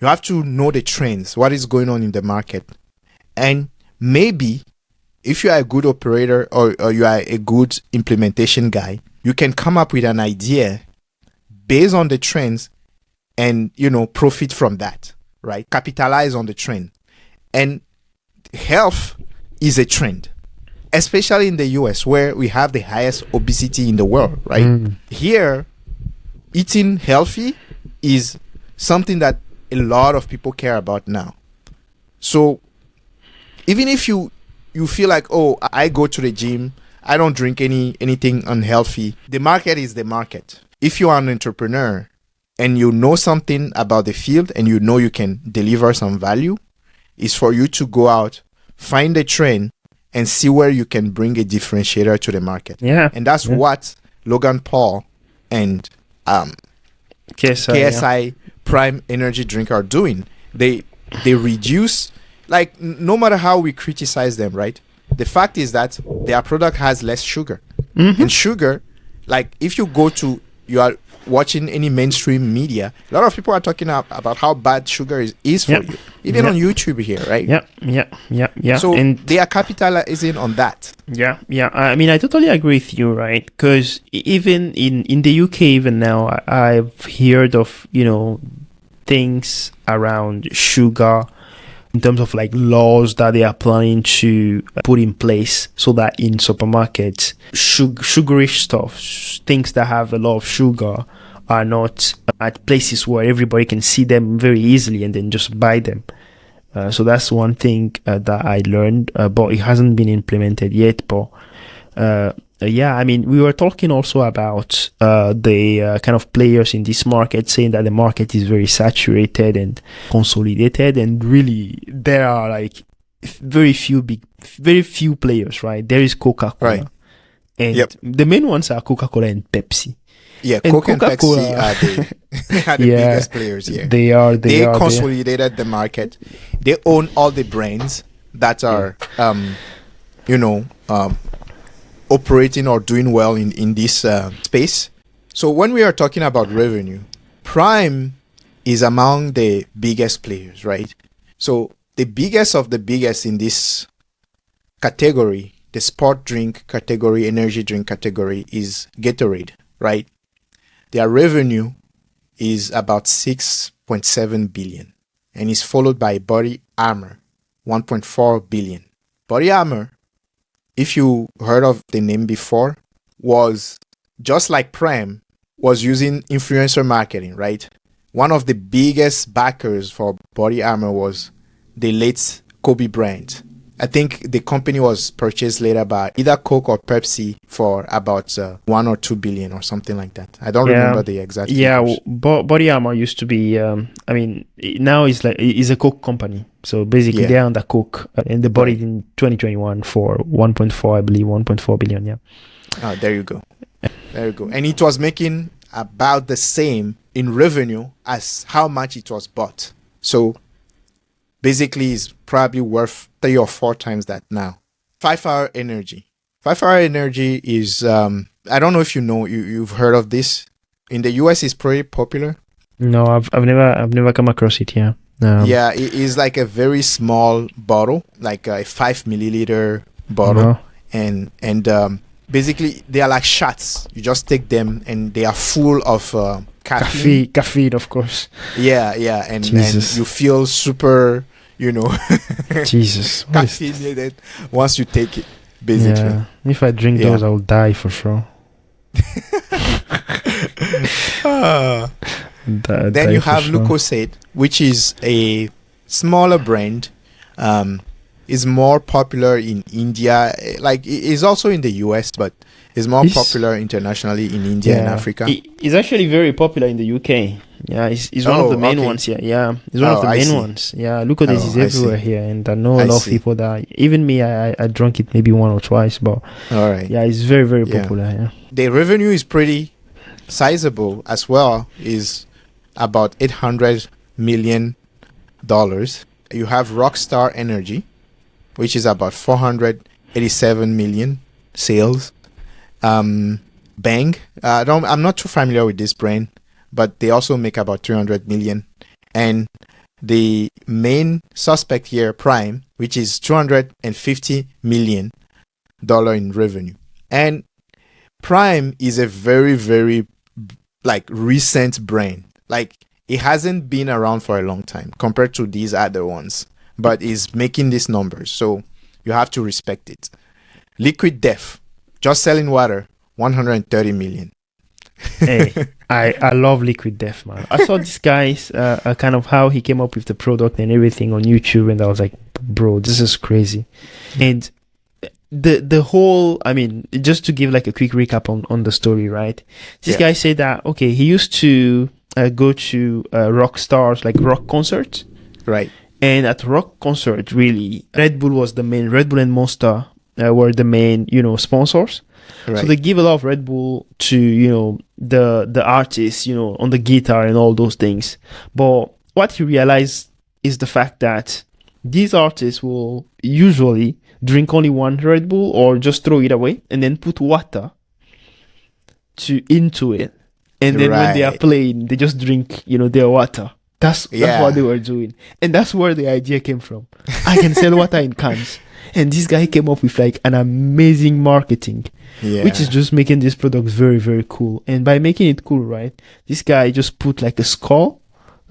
You have to know the trends, what is going on in the market. And maybe if you are a good operator or you are a good implementation guy, you can come up with an idea based on the trends and, profit from that, right? Capitalize on the trend. And health is a trend, especially in the US, where we have the highest obesity in the world, right? Here, eating healthy is something that a lot of people care about now. So even if you feel like, oh, I go to the gym, I don't drink anything unhealthy, the market is the market. If you are an entrepreneur and you know something about the field and you can deliver some value, it's for you to go out, find a trend, and see where you can bring a differentiator to the market. Yeah. And that's what Logan Paul and KSI Prime energy drink are doing. They reduce, like, no matter how we criticize them, right? The fact is that their product has less sugar. And sugar, like, if you are watching any mainstream media, a lot of people are talking about how bad sugar is for you. Even on YouTube here, right? Yeah. So they are capitalizing on that. Yeah. I mean, I totally agree with you, right? Because even in the UK, even now, I've heard of, things around sugar in terms of like laws that they are planning to put in place so that in supermarkets, sugarish stuff, things that have a lot of sugar, are not at places where everybody can see them very easily and then just buy them. So that's one thing that I learned, but it hasn't been implemented yet. But yeah, I mean, we were talking also about the kind of players in this market, saying that the market is very saturated and consolidated, and really there are like very few players, right? There is Coca-Cola, Right. and the main ones are Coca-Cola and Pepsi. Yeah, And Coca and Coca-Cola Pepsi are the Yeah, biggest players here. they are consolidated the market. They own all the brands that are, operating or doing well in this space. So when we are talking about revenue, Prime is among the biggest players, right? So the biggest of the biggest in this category, the sport drink category, energy drink category, is Gatorade, right? Their revenue is about 6.7 billion and is followed by Body Armor, 1.4 billion. Body Armor, if you heard of the name before, was just like Prime, was using influencer marketing, right? One of the biggest backers for Body Armor was the late Kobe Bryant. I think the company was purchased later by either Coke or Pepsi for about 1 or 2 billion or something like that. I don't remember the exact figures. Body Armor used to be, now it's a Coke company. So basically they're under Coke, and they bought it in 2021 for 1.4, I believe, 1.4 billion, yeah. Oh, there you go. There you go. And it was making about the same in revenue as how much it was bought. So basically it's probably worth 3 or 4 times that now. 5 Hour Energy. 5 Hour Energy is, I don't know if you've heard of this. In the US, it's pretty popular. No, I've never come across it, yeah. Yeah, it is like a very small bottle, like a 5 milliliter bottle. And basically they are like shots. You just take them and they are full of caffeine. Caffeine, of course. Yeah, and you feel super, Jesus. caffeinated once you take it, basically. Yeah. If I drink those, I'll die for sure. Then you have Lucozade, which is a smaller brand. Is more popular in India. Like, it's also in the US, but is more popular internationally in India and Africa. It's actually very popular in the UK. Yeah, it's one of the main ones here. Yeah, it's one of the main ones. Yeah, Lucozade is everywhere here, and I know a lot of people that, even me, I drank it maybe 1 or twice, but all right. Yeah, it's very, very popular. Yeah. The revenue is pretty sizable as well, is about $800 million. You have Rockstar Energy, which is about 487 million sales. Bang, I'm not too familiar with this brand, but they also make about 300 million. And the main suspect here, Prime, which is $250 million in revenue. And Prime is a very, very recent brand. Like, it hasn't been around for a long time compared to these other ones, but is making these numbers, so you have to respect it. Liquid Death, just selling water, 130 million. Hey, I love Liquid Death, man. I saw this guy's kind of how he came up with the product and everything on YouTube, and I was like, bro, this is crazy. And the whole, I mean, just to give like a quick recap on the story, right? This guy said that, okay, he used to go to rock stars, like rock concerts. Right. And at rock concert, really, Red Bull and Monster were the main, sponsors. Right. So they give a lot of Red Bull to, the artists, on the guitar and all those things. But what he realized is the fact that these artists will usually drink only one Red Bull or just throw it away and then put water into it. And then when they are playing, they just drink, their water. That's what they were doing. And that's where the idea came from. I can sell water in cans. And this guy came up with like an amazing marketing, which is just making this product very, very cool. And by making it cool, right, this guy just put like a skull,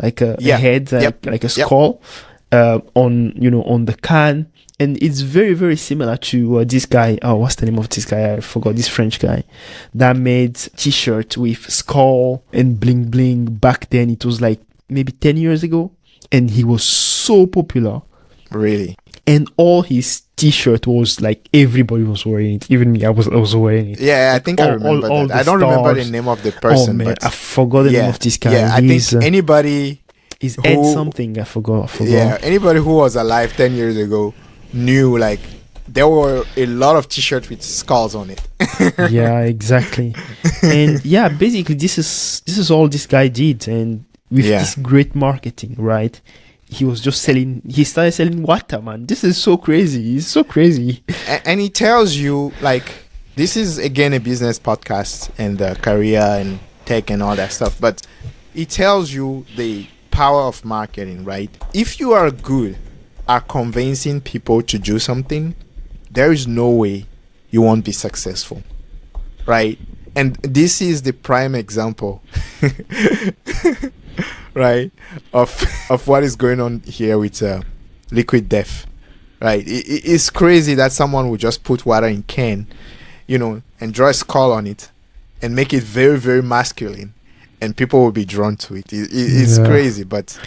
like a head, like a skull. on the can. And it's very, very similar to this guy. Oh, what's the name of this guy? I forgot. This French guy that made t-shirt with skull and bling bling back then. It was like maybe 10 years ago. And he was so popular. Really? And all his t-shirt was like, everybody was wearing it. Even me, I was wearing it. Yeah, I think I remember that. I don't remember the name of the person. Oh, man, but I forgot the name of this guy. Yeah, I think anybody... He's Ed something. I forgot. Yeah, anybody who was alive 10 years ago knew, like, there were a lot of t-shirts with skulls on it. Yeah, exactly. And yeah, basically this is all this guy did, and with this great marketing, right? He started selling water, man. This is so crazy. It's so crazy. And he tells you, like, this is again a business podcast and career and tech and all that stuff, but it tells you the power of marketing, right? If you are good at convincing people to do something, there is no way you won't be successful, right? And this is the prime example, right, of what is going on here with Liquid Death, right? It's crazy that someone would just put water in can, and draw a skull on it and make it very, very masculine, and people will be drawn to it. It's crazy, but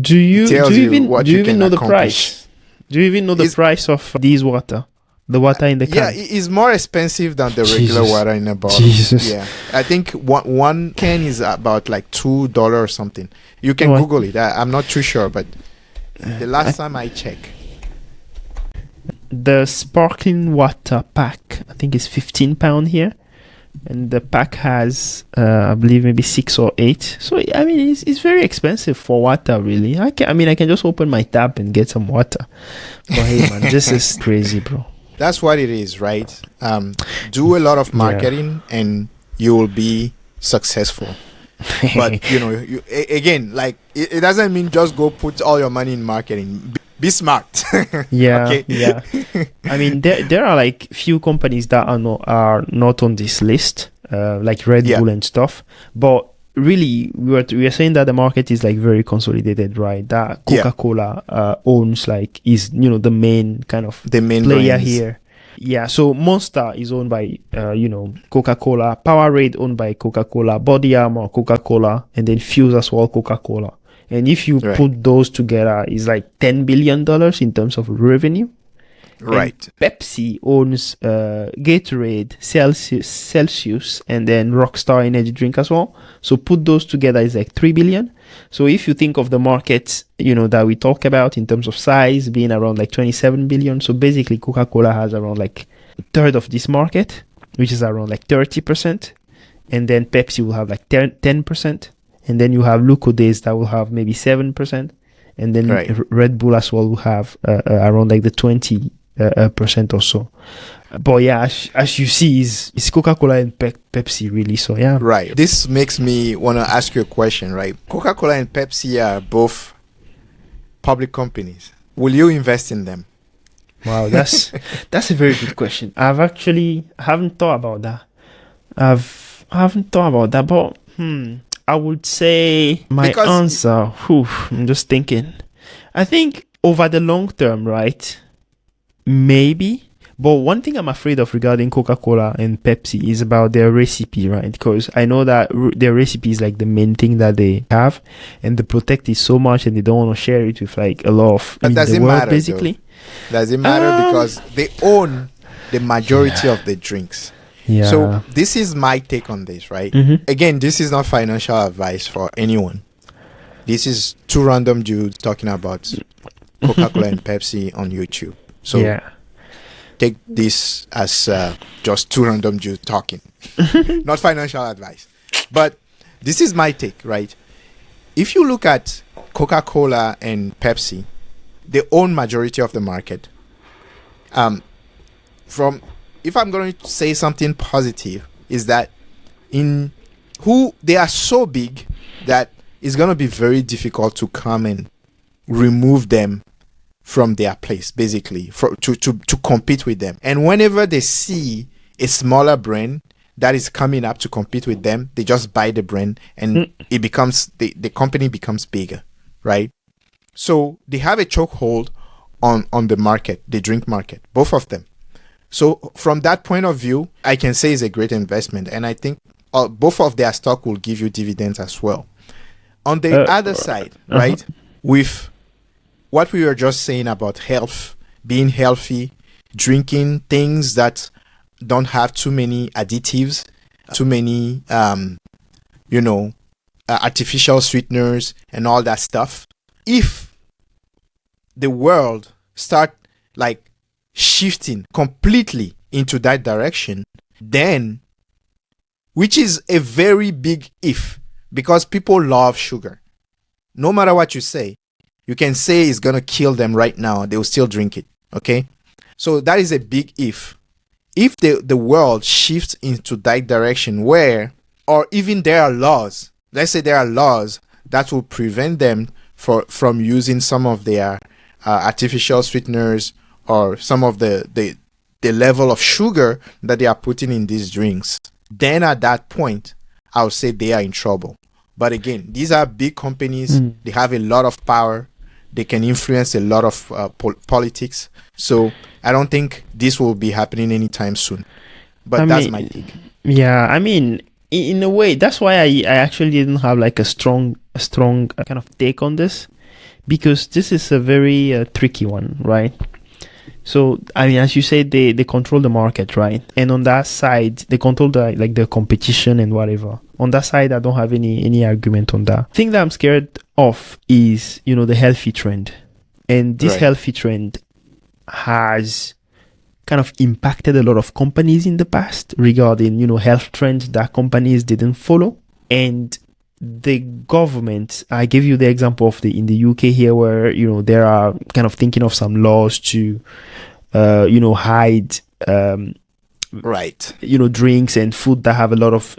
do you even know the price? Do you even know the price of these water? The water in the can? Yeah, it's more expensive than the regular water in a bottle. Jesus. Yeah, I think one can is about like $2 or something. You can Google it. I'm not too sure, but the last time I checked, the sparkling water pack, I think, is £15 here. And the pack has, I believe, maybe 6 or 8. So, I mean, it's very expensive for water, really. I can just open my tap and get some water. But hey, man, this is crazy, bro. That's what it is, right? Do a lot of marketing and you will be successful. But, again, like, it doesn't mean just go put all your money in marketing. Be smart. Yeah, okay? Yeah. I mean, there are like few companies that are not on this list, like Red Bull and stuff. But really, we are saying that the market is like very consolidated, right? That Coca-Cola owns, like, is the main kind of the main player brands here. Yeah, so Monster is owned by Coca-Cola, Powerade owned by Coca-Cola, Body Armor Coca-Cola, and then Fuse as well Coca-Cola. And if you put those together, it's like $10 billion in terms of revenue. Right. And Pepsi owns Gatorade, Celsius, and then Rockstar Energy Drink as well. So put those together is like $3 billion. So if you think of the markets, that we talk about in terms of size being around like $27 billion. So basically Coca-Cola has around like a third of this market, which is around like 30%. And then Pepsi will have like 10%. And then you have Luco-Days that will have maybe 7%. And then Red Bull as well will have around like the 20% or so. But yeah, as you see, it's Coca-Cola and Pepsi really. So yeah. Right. This makes me want to ask you a question, right? Coca-Cola and Pepsi are both public companies. Will you invest in them? Wow, that's a very good question. I haven't thought about that. I haven't thought about that, but I would say answer. I'm just thinking. I think over the long term, right? Maybe. But one thing I'm afraid of regarding Coca-Cola and Pepsi is about their recipe, right? Because I know that their recipe is like the main thing that they have, and they protect it so much, and they don't want to share it with like a lot of does the it world, matter, basically. Does it matter? Because they own the majority of the drinks. Yeah. So this is my take on this, right? Mm-hmm. Again, this is not financial advice for anyone. This is two random dudes talking about Coca-Cola and Pepsi on YouTube. So take this as just two random dudes talking, not financial advice. But this is my take, right? If you look at Coca-Cola and Pepsi, they own majority of the market. If I'm going to say something positive, is that they are so big that it's going to be very difficult to come and remove them from their place, basically, to compete with them. And whenever they see a smaller brand that is coming up to compete with them, they just buy the brand, and it becomes the company becomes bigger, right? So they have a chokehold on the market, the drink market, both of them. So from that point of view, I can say it's a great investment. And I think both of their stock will give you dividends as well. On the other side, right, with what we were just saying about health, being healthy, drinking things that don't have too many additives, too many, artificial sweeteners and all that stuff. If the world start like shifting completely into that direction, then, which is a very big if, because people love sugar. No matter what you say, you can say it's going to kill them right now, they will still drink it. Okay? So that is a big if. If the world shifts into that direction where, or even there are laws, let's say there are laws that will prevent them from using some of their artificial sweeteners or some of the level of sugar that they are putting in these drinks, then at that point, I would say they are in trouble. But again, these are big companies. They have a lot of power. They can influence a lot of politics. So I don't think this will be happening anytime soon. But that's my take. Yeah, I mean, in a way, that's why I actually didn't have like a strong kind of take on this, because this is a very tricky one, right? So, I mean, as you say, they control the market, right? And on that side, they control the competition and whatever. On that side, I don't have any argument on that. The thing that I'm scared of is, the healthy trend. And this healthy trend has kind of impacted a lot of companies in the past regarding, health trends that companies didn't follow. And the government, I gave you the example of in the UK here, where there are kind of thinking of some laws to hide drinks and food that have a lot of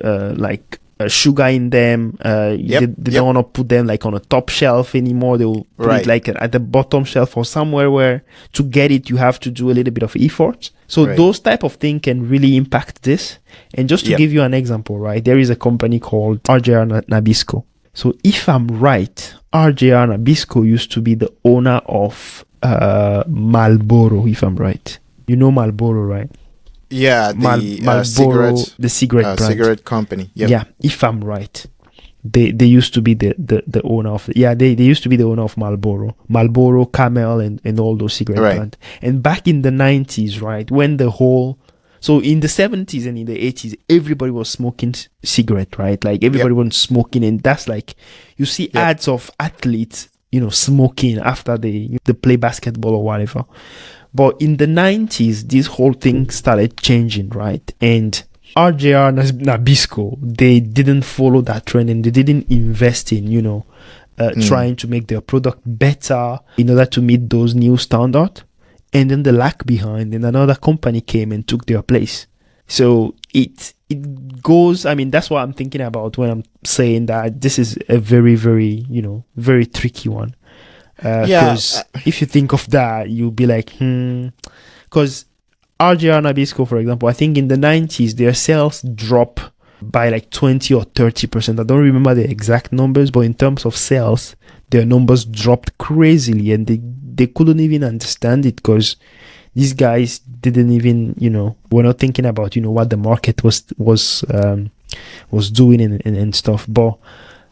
sugar in them. They don't want to put them like on a top shelf anymore. They will put it like at the bottom shelf or somewhere where to get it you have to do a little bit of effort. So those type of things can really impact this. And just to give you an example, right, there is a company called RJR Nabisco. So if I'm right, RJR Nabisco used to be the owner of Marlboro, if I'm right. You know Marlboro, right? Yeah, Marlboro, the cigarette brand. Cigarette company. Yep. Yeah, if I'm right, they used to be the owner of they used to be the owner of Marlboro, Camel, and all those cigarette brands. And back in the 90s, right, when so in the 70s and in the 80s, everybody was smoking cigarette, right? Like everybody was smoking, and that's like you see ads of athletes, smoking after they play basketball or whatever. But in the 90s, this whole thing started changing, right? And RJR Nabisco, they didn't follow that trend, and they didn't invest in, trying to make their product better in order to meet those new standards. And then they lag behind, and another company came and took their place. So it goes, I mean, that's what I'm thinking about when I'm saying that this is a very, very, very tricky one. Because if you think of that, you'll be like, because RJR Nabisco, for example, I think in the 90s, their sales drop by like 20 or 30%. I don't remember the exact numbers, but in terms of sales, their numbers dropped crazily, and they couldn't even understand it, because these guys didn't even, were not thinking about, what the market was doing and stuff. But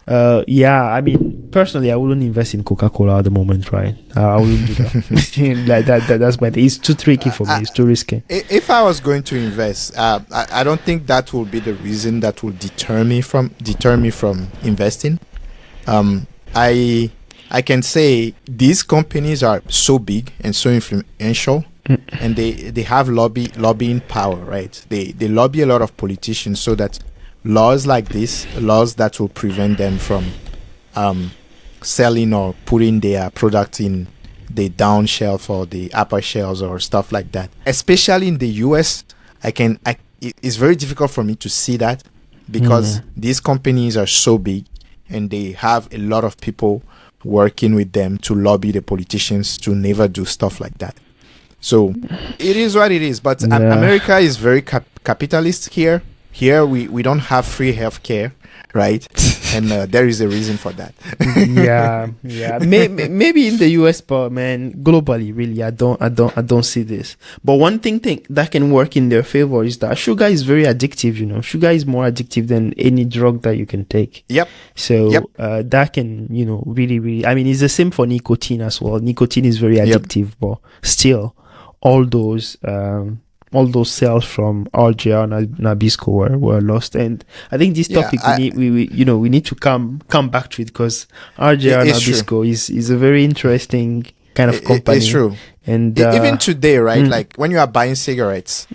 I mean, personally, I wouldn't invest in Coca-Cola at the moment, right? I wouldn't do that. That's my thing. It's too tricky for me. It's too risky. If I was going to invest, I don't think that will be the reason that will deter me from investing. I can say these companies are so big and so influential, and they have lobbying power, right? They lobby a lot of politicians so that laws like this, laws that will prevent them from selling or putting their product in the down shelf or the upper shelves or stuff like that. Especially in the US, it's very difficult for me to see that, because these companies are so big and they have a lot of people working with them to lobby the politicians to never do stuff like that. So it is what it is. But America is very capitalist here. Here we don't have free healthcare, right? and there is a reason for that. Yeah. Maybe in the US, but man, globally, really, I don't see this. But one thing that can work in their favor is that sugar is very addictive. Sugar is more addictive than any drug that you can take. Yep. So that can, really, really. I mean, it's the same for nicotine as well. Nicotine is very addictive, but still, all those cells from RGR and Nabisco were lost. And I think this topic we need to come back to it, because RGR and Nabisco is a very interesting kind of company. It's true. And even today, right? Like when you are buying cigarettes,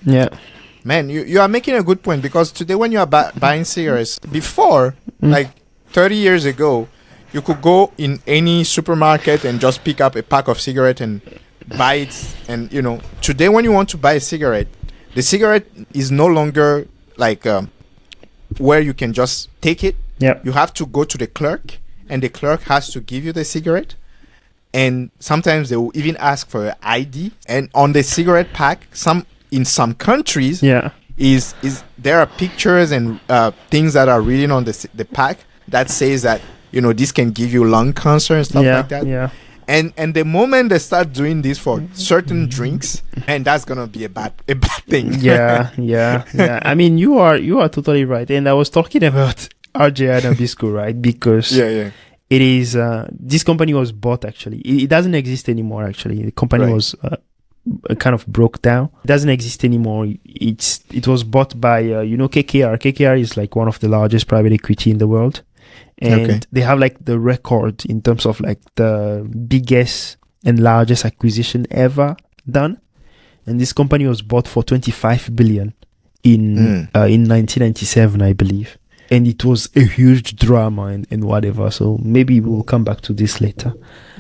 man, you are making a good point, because today when you are buying cigarettes, before like 30 years ago, you could go in any supermarket and just pick up a pack of cigarettes and buy it. And today when you want to buy a cigarette, the cigarette is no longer like where you can just take it. You have to go to the clerk, and the clerk has to give you the cigarette. And sometimes they will even ask for an ID. And on the cigarette pack, in some countries, is there are pictures and things that are written on the pack that says that this can give you lung cancer and stuff like that. And the moment they start doing this for certain drinks, and that's gonna be a bad thing. Yeah. I mean, you are totally right. And I was talking about RJ and Nabisco, right? Because it is this company was bought, actually. It doesn't exist anymore. Actually, the company was kind of broke down. It doesn't exist anymore. It was bought by KKR. KKR is like one of the largest private equity in the world. And they have like the record in terms of like the biggest and largest acquisition ever done. And this company was bought for 25 billion in 1997, I believe. And it was a huge drama and whatever. So maybe we'll come back to this later.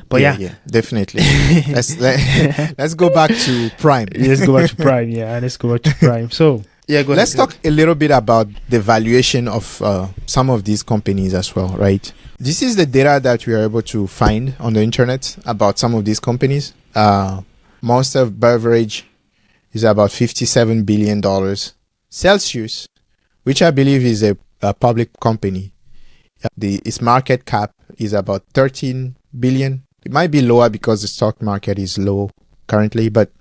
But yeah, definitely. let's go back to Prime. Let's go back to Prime. Yeah, let's go back to Prime. So let's talk a little bit about the valuation of some of these companies as well, right? This is the data that we are able to find on the internet about some of these companies. Monster Beverage is about $57 billion. Celsius, which I believe is a public company, its market cap is about 13 billion. It might be lower because the stock market is low currently, but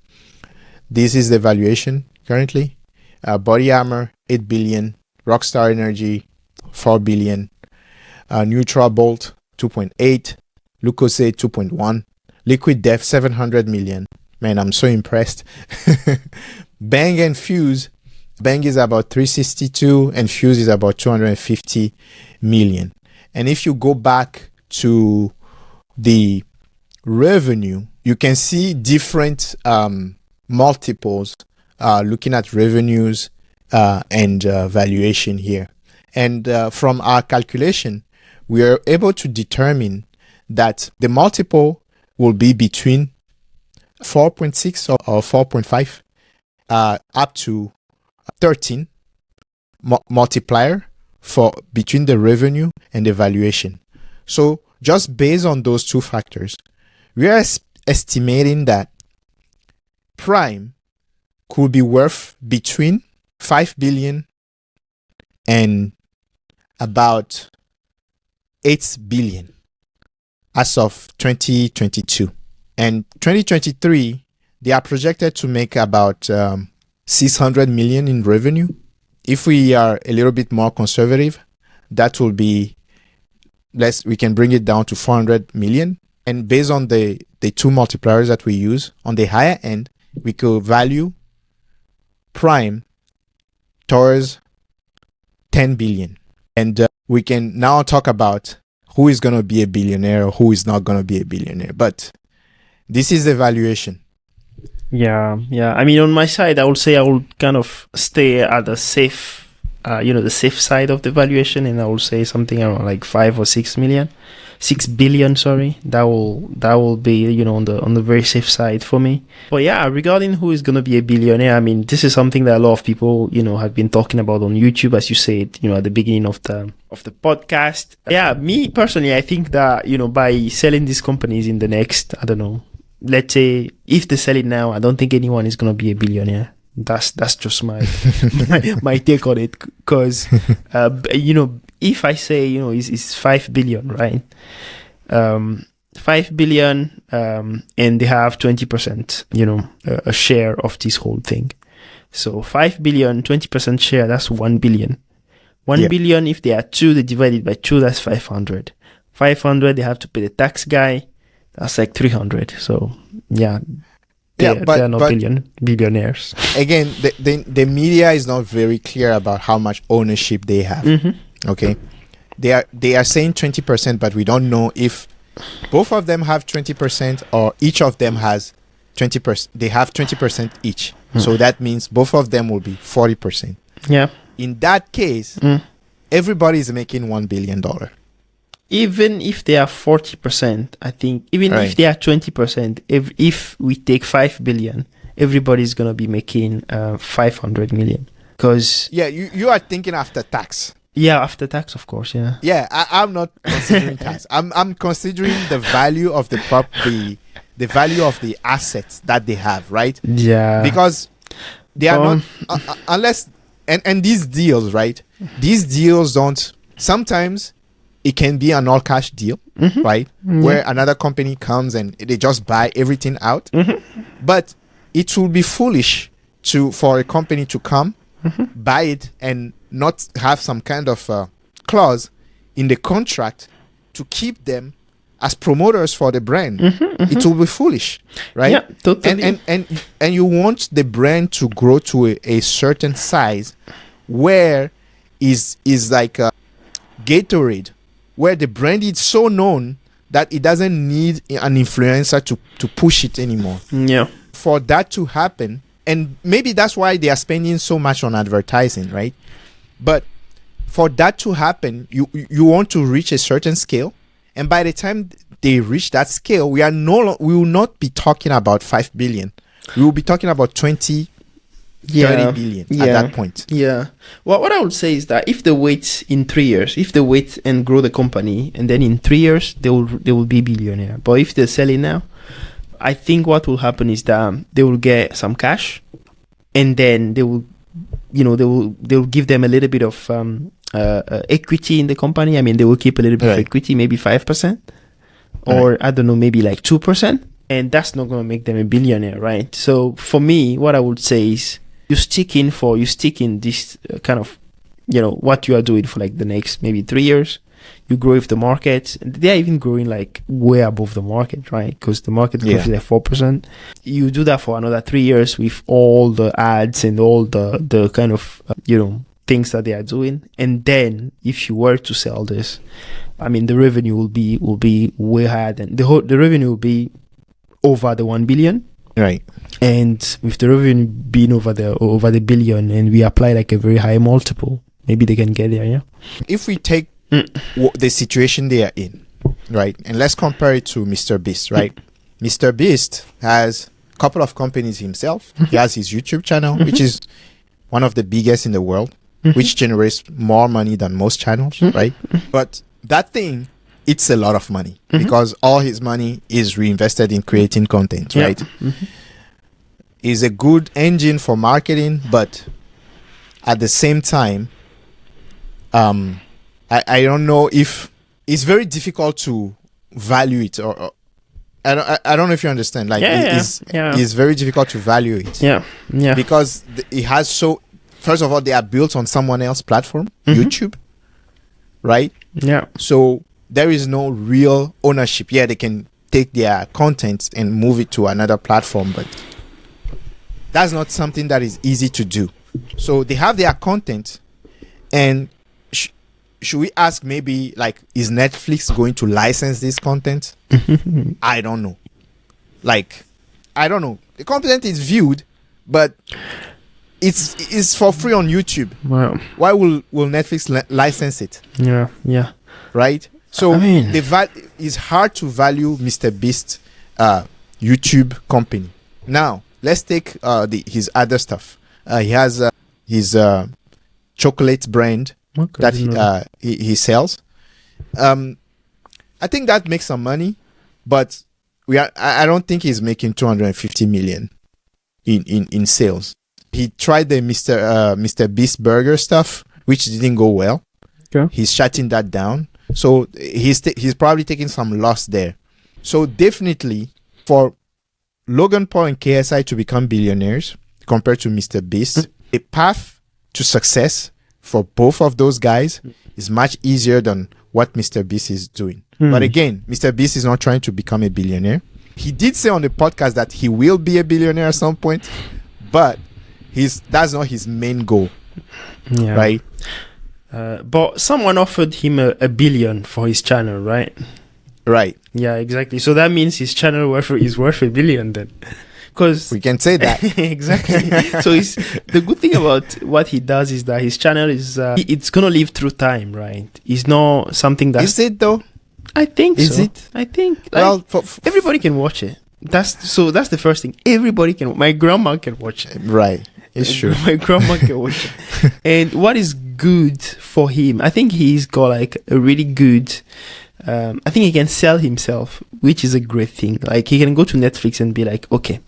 this is the valuation currently. Body Armor, 8 billion. Rockstar Energy, 4 billion. NutraBolt, 2.8. Lucozade, 2.1. Liquid Death, 700 million. Man, I'm so impressed. Bang and Fuse. Bang is about 362 and Fuse is about 250 million. And if you go back to the revenue, you can see different multiples looking at revenues and valuation here. And from our calculation, we are able to determine that the multiple will be between 4.6 or 4.5 up to 13 multiplier for between the revenue and the valuation. So just based on those two factors, we are estimating that Prime could be worth between 5 billion and about 8 billion as of 2022. And 2023, they are projected to make about 600 million in revenue. If we are a little bit more conservative, that will be we can bring it down to 400 million. And based on the two multipliers that we use, on the higher end, we could value Prime towards 10 billion. And we can now talk about who is going to be a billionaire or who is not going to be a billionaire. But this is the valuation. Yeah. I mean, on my side, I would say I would kind of stay at the safe, the safe side of the valuation, and I would say something around like 5 or 6 billion. Sorry, that will be on the very safe side for me. But yeah, regarding who is gonna be a billionaire, I mean, this is something that a lot of people have been talking about on YouTube, as you said, at the beginning of the podcast. Yeah, me personally, I think that by selling these companies in the next, I don't know, let's say if they sell it now, I don't think anyone is gonna be a billionaire. That's just my take on it, because if I say, it's 5 billion, right? 5 billion, and they have 20%, a share of this whole thing. So 5 billion, 20% share, that's 1 billion. 1 billion, if they are 2, they divide it by 2, that's 500. 500, they have to pay the tax guy, that's like 300. So, yeah. They are not billionaires. Again, the media is not very clear about how much ownership they have. Okay, they are saying 20%, but we don't know if both of them have 20% or each of them has 20%. They have 20% each, so that means both of them will be 40%. Yeah. In that case, everybody is making $1 billion. Even if they are 40%, I think, even if they are 20%, if we take 5 billion, everybody's going to be making 500 million. Because you are thinking after tax. Yeah, after tax, of course, yeah. Yeah, I'm not considering tax. I'm considering the value of the property, the value of the assets that they have, right? Yeah. Because they are not, unless, and these deals, right? These deals don't, sometimes it can be an all cash deal, right? Where another company comes and they just buy everything out. But it will be foolish for a company to come, buy it, and not have some kind of clause in the contract to keep them as promoters for the brand. It will be foolish, right? Yeah, totally. And you want the brand to grow to a certain size where is like a Gatorade, where the brand is so known that it doesn't need an influencer to push it anymore. Yeah. For that to happen, and maybe that's why they are spending so much on advertising, right? But for that to happen, you want to reach a certain scale, and by the time they reach that scale, we will not be talking about 5 billion. We will be talking about 20 30 billion at that point. Yeah. Well, what I would say is that if they wait in 3 years, if they wait and grow the company, and then in 3 years they will be billionaire. But if they're selling now, I think what will happen is that they will get some cash, and then they will give them a little bit of equity in the company. I mean, they will keep a little bit of equity, maybe 5%, or I don't know, maybe like 2%, and that's not going to make them a billionaire, right? So for me, what I would say is, you stick in this kind of, what you are doing for like the next maybe 3 years. You grow with the market. They are even growing like way above the market, right? Because the market grows like 4%. You do that for another 3 years with all the ads and all the kind of, things that they are doing. And then if you were to sell this, I mean, the revenue will be way higher than the revenue will be over the 1 billion. Right. And with the revenue being over the billion, and we apply like a very high multiple, maybe they can get there, yeah? If we take the situation they are in, right, and let's compare it to Mr. Beast, right? Mr. Beast has a couple of companies himself. He has his YouTube channel, which is one of the biggest in the world, which generates more money than most channels, right? But that thing, it's a lot of money because all his money is reinvested in creating content, right? Is a good engine for marketing, but at the same time, I don't know if it's very difficult to value it, or I don't know if you understand. Like, it's very difficult to value it. Yeah. Because it has first of all, they are built on someone else's platform, YouTube, right? Yeah. So there is no real ownership. Yeah, they can take their content and move it to another platform, but that's not something that is easy to do. So they have their content, and should we ask maybe, like, is Netflix going to license this content? I don't know. Like, I don't know. The content is viewed, but it's for free on YouTube. Wow. Why will Netflix license it? Yeah. Right? So I mean, it's hard to value Mr. Beast YouTube company. Now, let's take his other stuff. He has his chocolate brand that he sells. I think that makes some money, but I don't think he's making 250 million in sales. He tried the Mr. Beast burger stuff, which didn't go well. Okay. He's shutting that down. So he's probably taking some loss there. So definitely for Logan Paul and KSI to become billionaires compared to Mr. Beast, a path to success for both of those guys is much easier than what Mr. Beast is doing. But again, Mr. Beast is not trying to become a billionaire. He did say on the podcast that he will be a billionaire at some point, but that's not his main goal. Yeah. Right? But someone offered him a billion for his channel, right? Right. Yeah, exactly. So that means his channel is worth $1 billion then. Because we can say that. Exactly. So the good thing about what he does is that his channel is it's gonna live through time, right? It's not something that is it though. I think is so. It? I think well, everybody can watch it. That's the first thing. Everybody can. My grandma can watch it. Right. It's true. My grandma can watch it. And what is good for him? I think he's got like a really good. I think he can sell himself, which is a great thing. Like he can go to Netflix and be like, okay,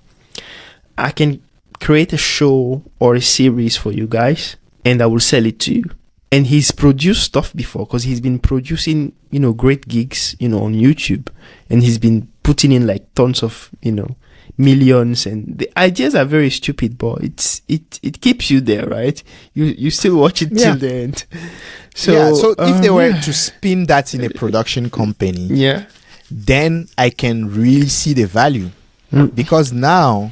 I can create a show or a series for you guys, and I will sell it to you. And he's produced stuff before because he's been producing, great gigs, on YouTube, and he's been putting in like tons of, millions. And the ideas are very stupid, but it keeps you there, right? You still watch it till the end. So if they were to spin that in a production company, then I can really see the value because now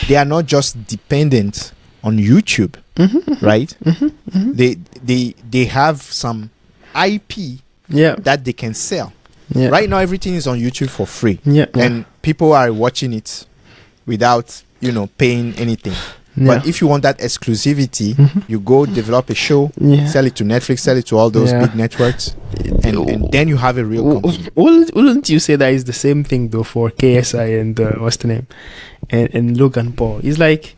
they are not just dependent on YouTube, right? They have some IP that they can sell. Right now, everything is on YouTube for free, and people are watching it without paying anything. But if you want that exclusivity, you go develop a show, sell it to Netflix, sell it to all those big networks, and then you have a real company. Wouldn't you say that is the same thing though for KSI and what's the name, and Logan Paul? It's like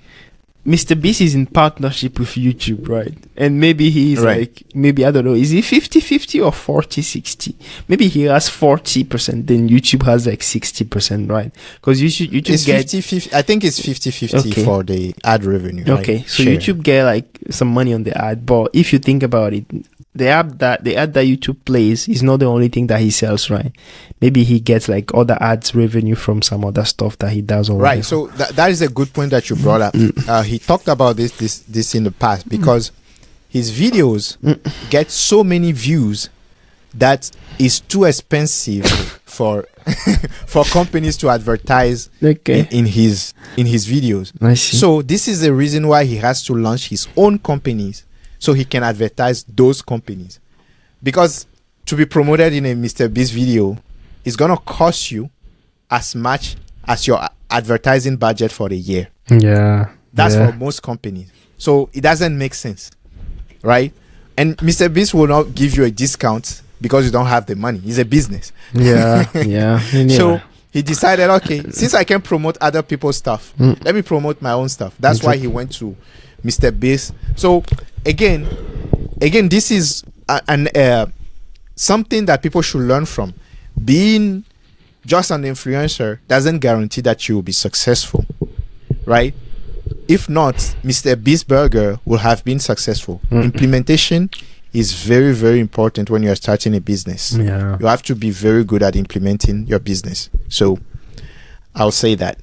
Mr. Beast is in partnership with YouTube, right? And maybe he's like, maybe, I don't know, is he 50-50 or 40-60? Maybe he has 40%, then YouTube has like 60%, right? Because YouTube it's 50-50. I think it's 50-50 for the ad revenue. Okay, right? So YouTube get like some money on the ad, but if you think about it, the ad that YouTube plays is not the only thing that he sells, right? Maybe he gets like other ads revenue from some other stuff that he does already. Right. So that is a good point that you brought up. He talked about this in the past because his videos get so many views that is too expensive for companies to advertise in his videos. I see. So this is the reason why he has to launch his own companies, so he can advertise those companies. Because to be promoted in a Mr. Beast video is going to cost you as much as your advertising budget for the year. Yeah. That's for most companies. So it doesn't make sense, right? And Mr. Beast will not give you a discount because you don't have the money. It's a business. Yeah. So he decided, okay, since I can promote other people's stuff, let me promote my own stuff. That's why he went to Mr. Beast. So again, this is something that people should learn from. Being just an influencer doesn't guarantee that you will be successful, right? If not, Mr. Beast Burger will have been successful. Implementation is very, very important when you are starting a business. Yeah. You have to be very good at implementing your business. So I'll say that.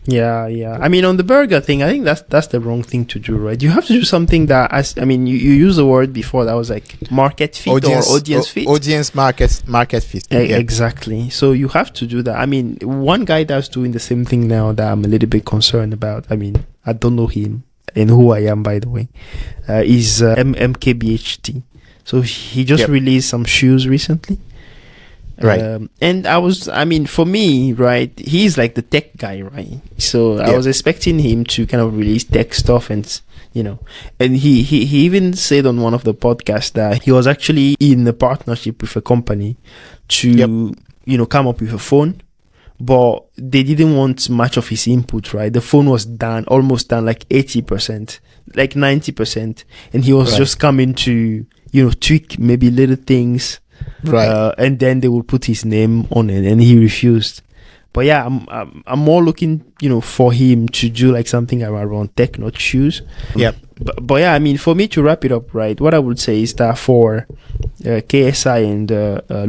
Yeah. I mean, on the burger thing, I think that's the wrong thing to do, right? You have to do something that, you used the word before that was like market fit or audience fit. Audience market fit. Exactly. So you have to do that. I mean, one guy that's doing the same thing now that I'm a little bit concerned about. I mean, I don't know him and who I am, by the way, is MKBHT. So he just released some shoes recently. Right. And for me, right, he's like the tech guy, right? So I was expecting him to kind of release tech stuff and he even said on one of the podcasts that he was actually in a partnership with a company to, come up with a phone, but they didn't want much of his input, right? The phone was almost done like 80%, like 90%. And he was just coming to, tweak maybe little things. Right. And then they will put his name on it, and he refused. But yeah, I'm more looking, for him to do like something around tech, not shoes. Yep. But yeah, for me to wrap it up, right, what I would say is that for KSI and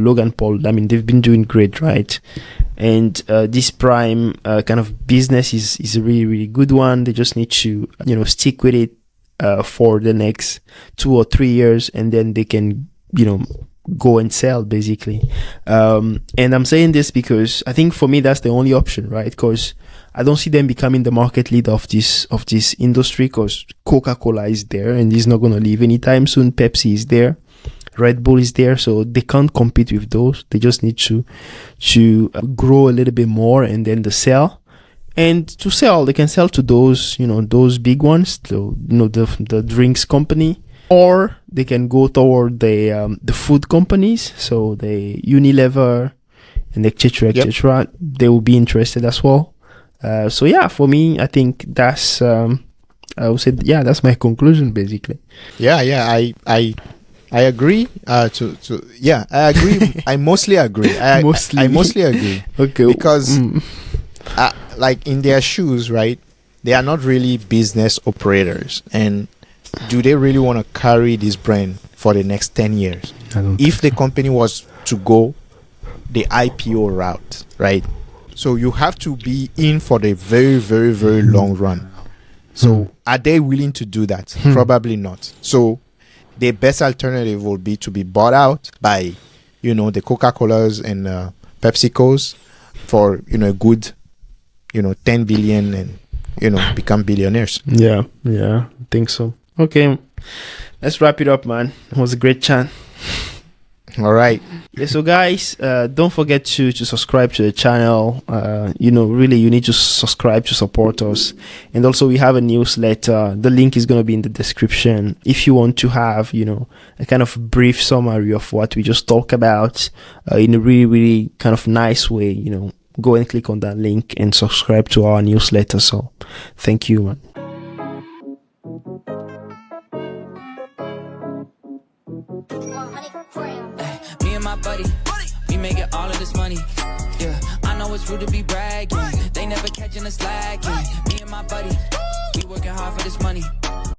Logan Paul, I mean, they've been doing great, right? And this Prime kind of business is a really, really good one. They just need to, stick with it for the next 2 or 3 years, and then they can, go and sell, basically. And I'm saying this because I think for me that's the only option, right? Because I don't see them becoming the market leader of this industry, because Coca-Cola is there and he's not going to leave anytime soon. Pepsi is there, Red Bull is there, so they can't compete with those. They just need to grow a little bit more, and then they sell. And to sell, they can sell to those, those big ones, the drinks company, or they can go toward the food companies, so the Unilever and etc. etc. They will be interested as well. So yeah, for me, I think that's I would say that's my conclusion, basically. I agree. I agree. I mostly agree. I mostly agree. Okay. Because like in their shoes, right? They are not really business operators, and do they really want to carry this brand for the next 10 years? If the company was to go the IPO route, right? So you have to be in for the very, very, very long run. So are they willing to do that? Probably not. So the best alternative will be to be bought out by, the Coca-Colas and PepsiCos for, a good, 10 billion and, become billionaires. Yeah, I think so. Okay, let's wrap it up, man. It was a great chat. All right. Yeah, so guys, don't forget to subscribe to the channel. Really, you need to subscribe to support us. And also, we have a newsletter. The link is going to be in the description. If you want to have, a kind of brief summary of what we just talked about in a really, really kind of nice way, go and click on that link and subscribe to our newsletter. So, thank you, man. Me and my buddy, we making all of this money. Yeah, I know it's rude to be bragging. They never catching us lacking. Me and my buddy, we working hard for this money.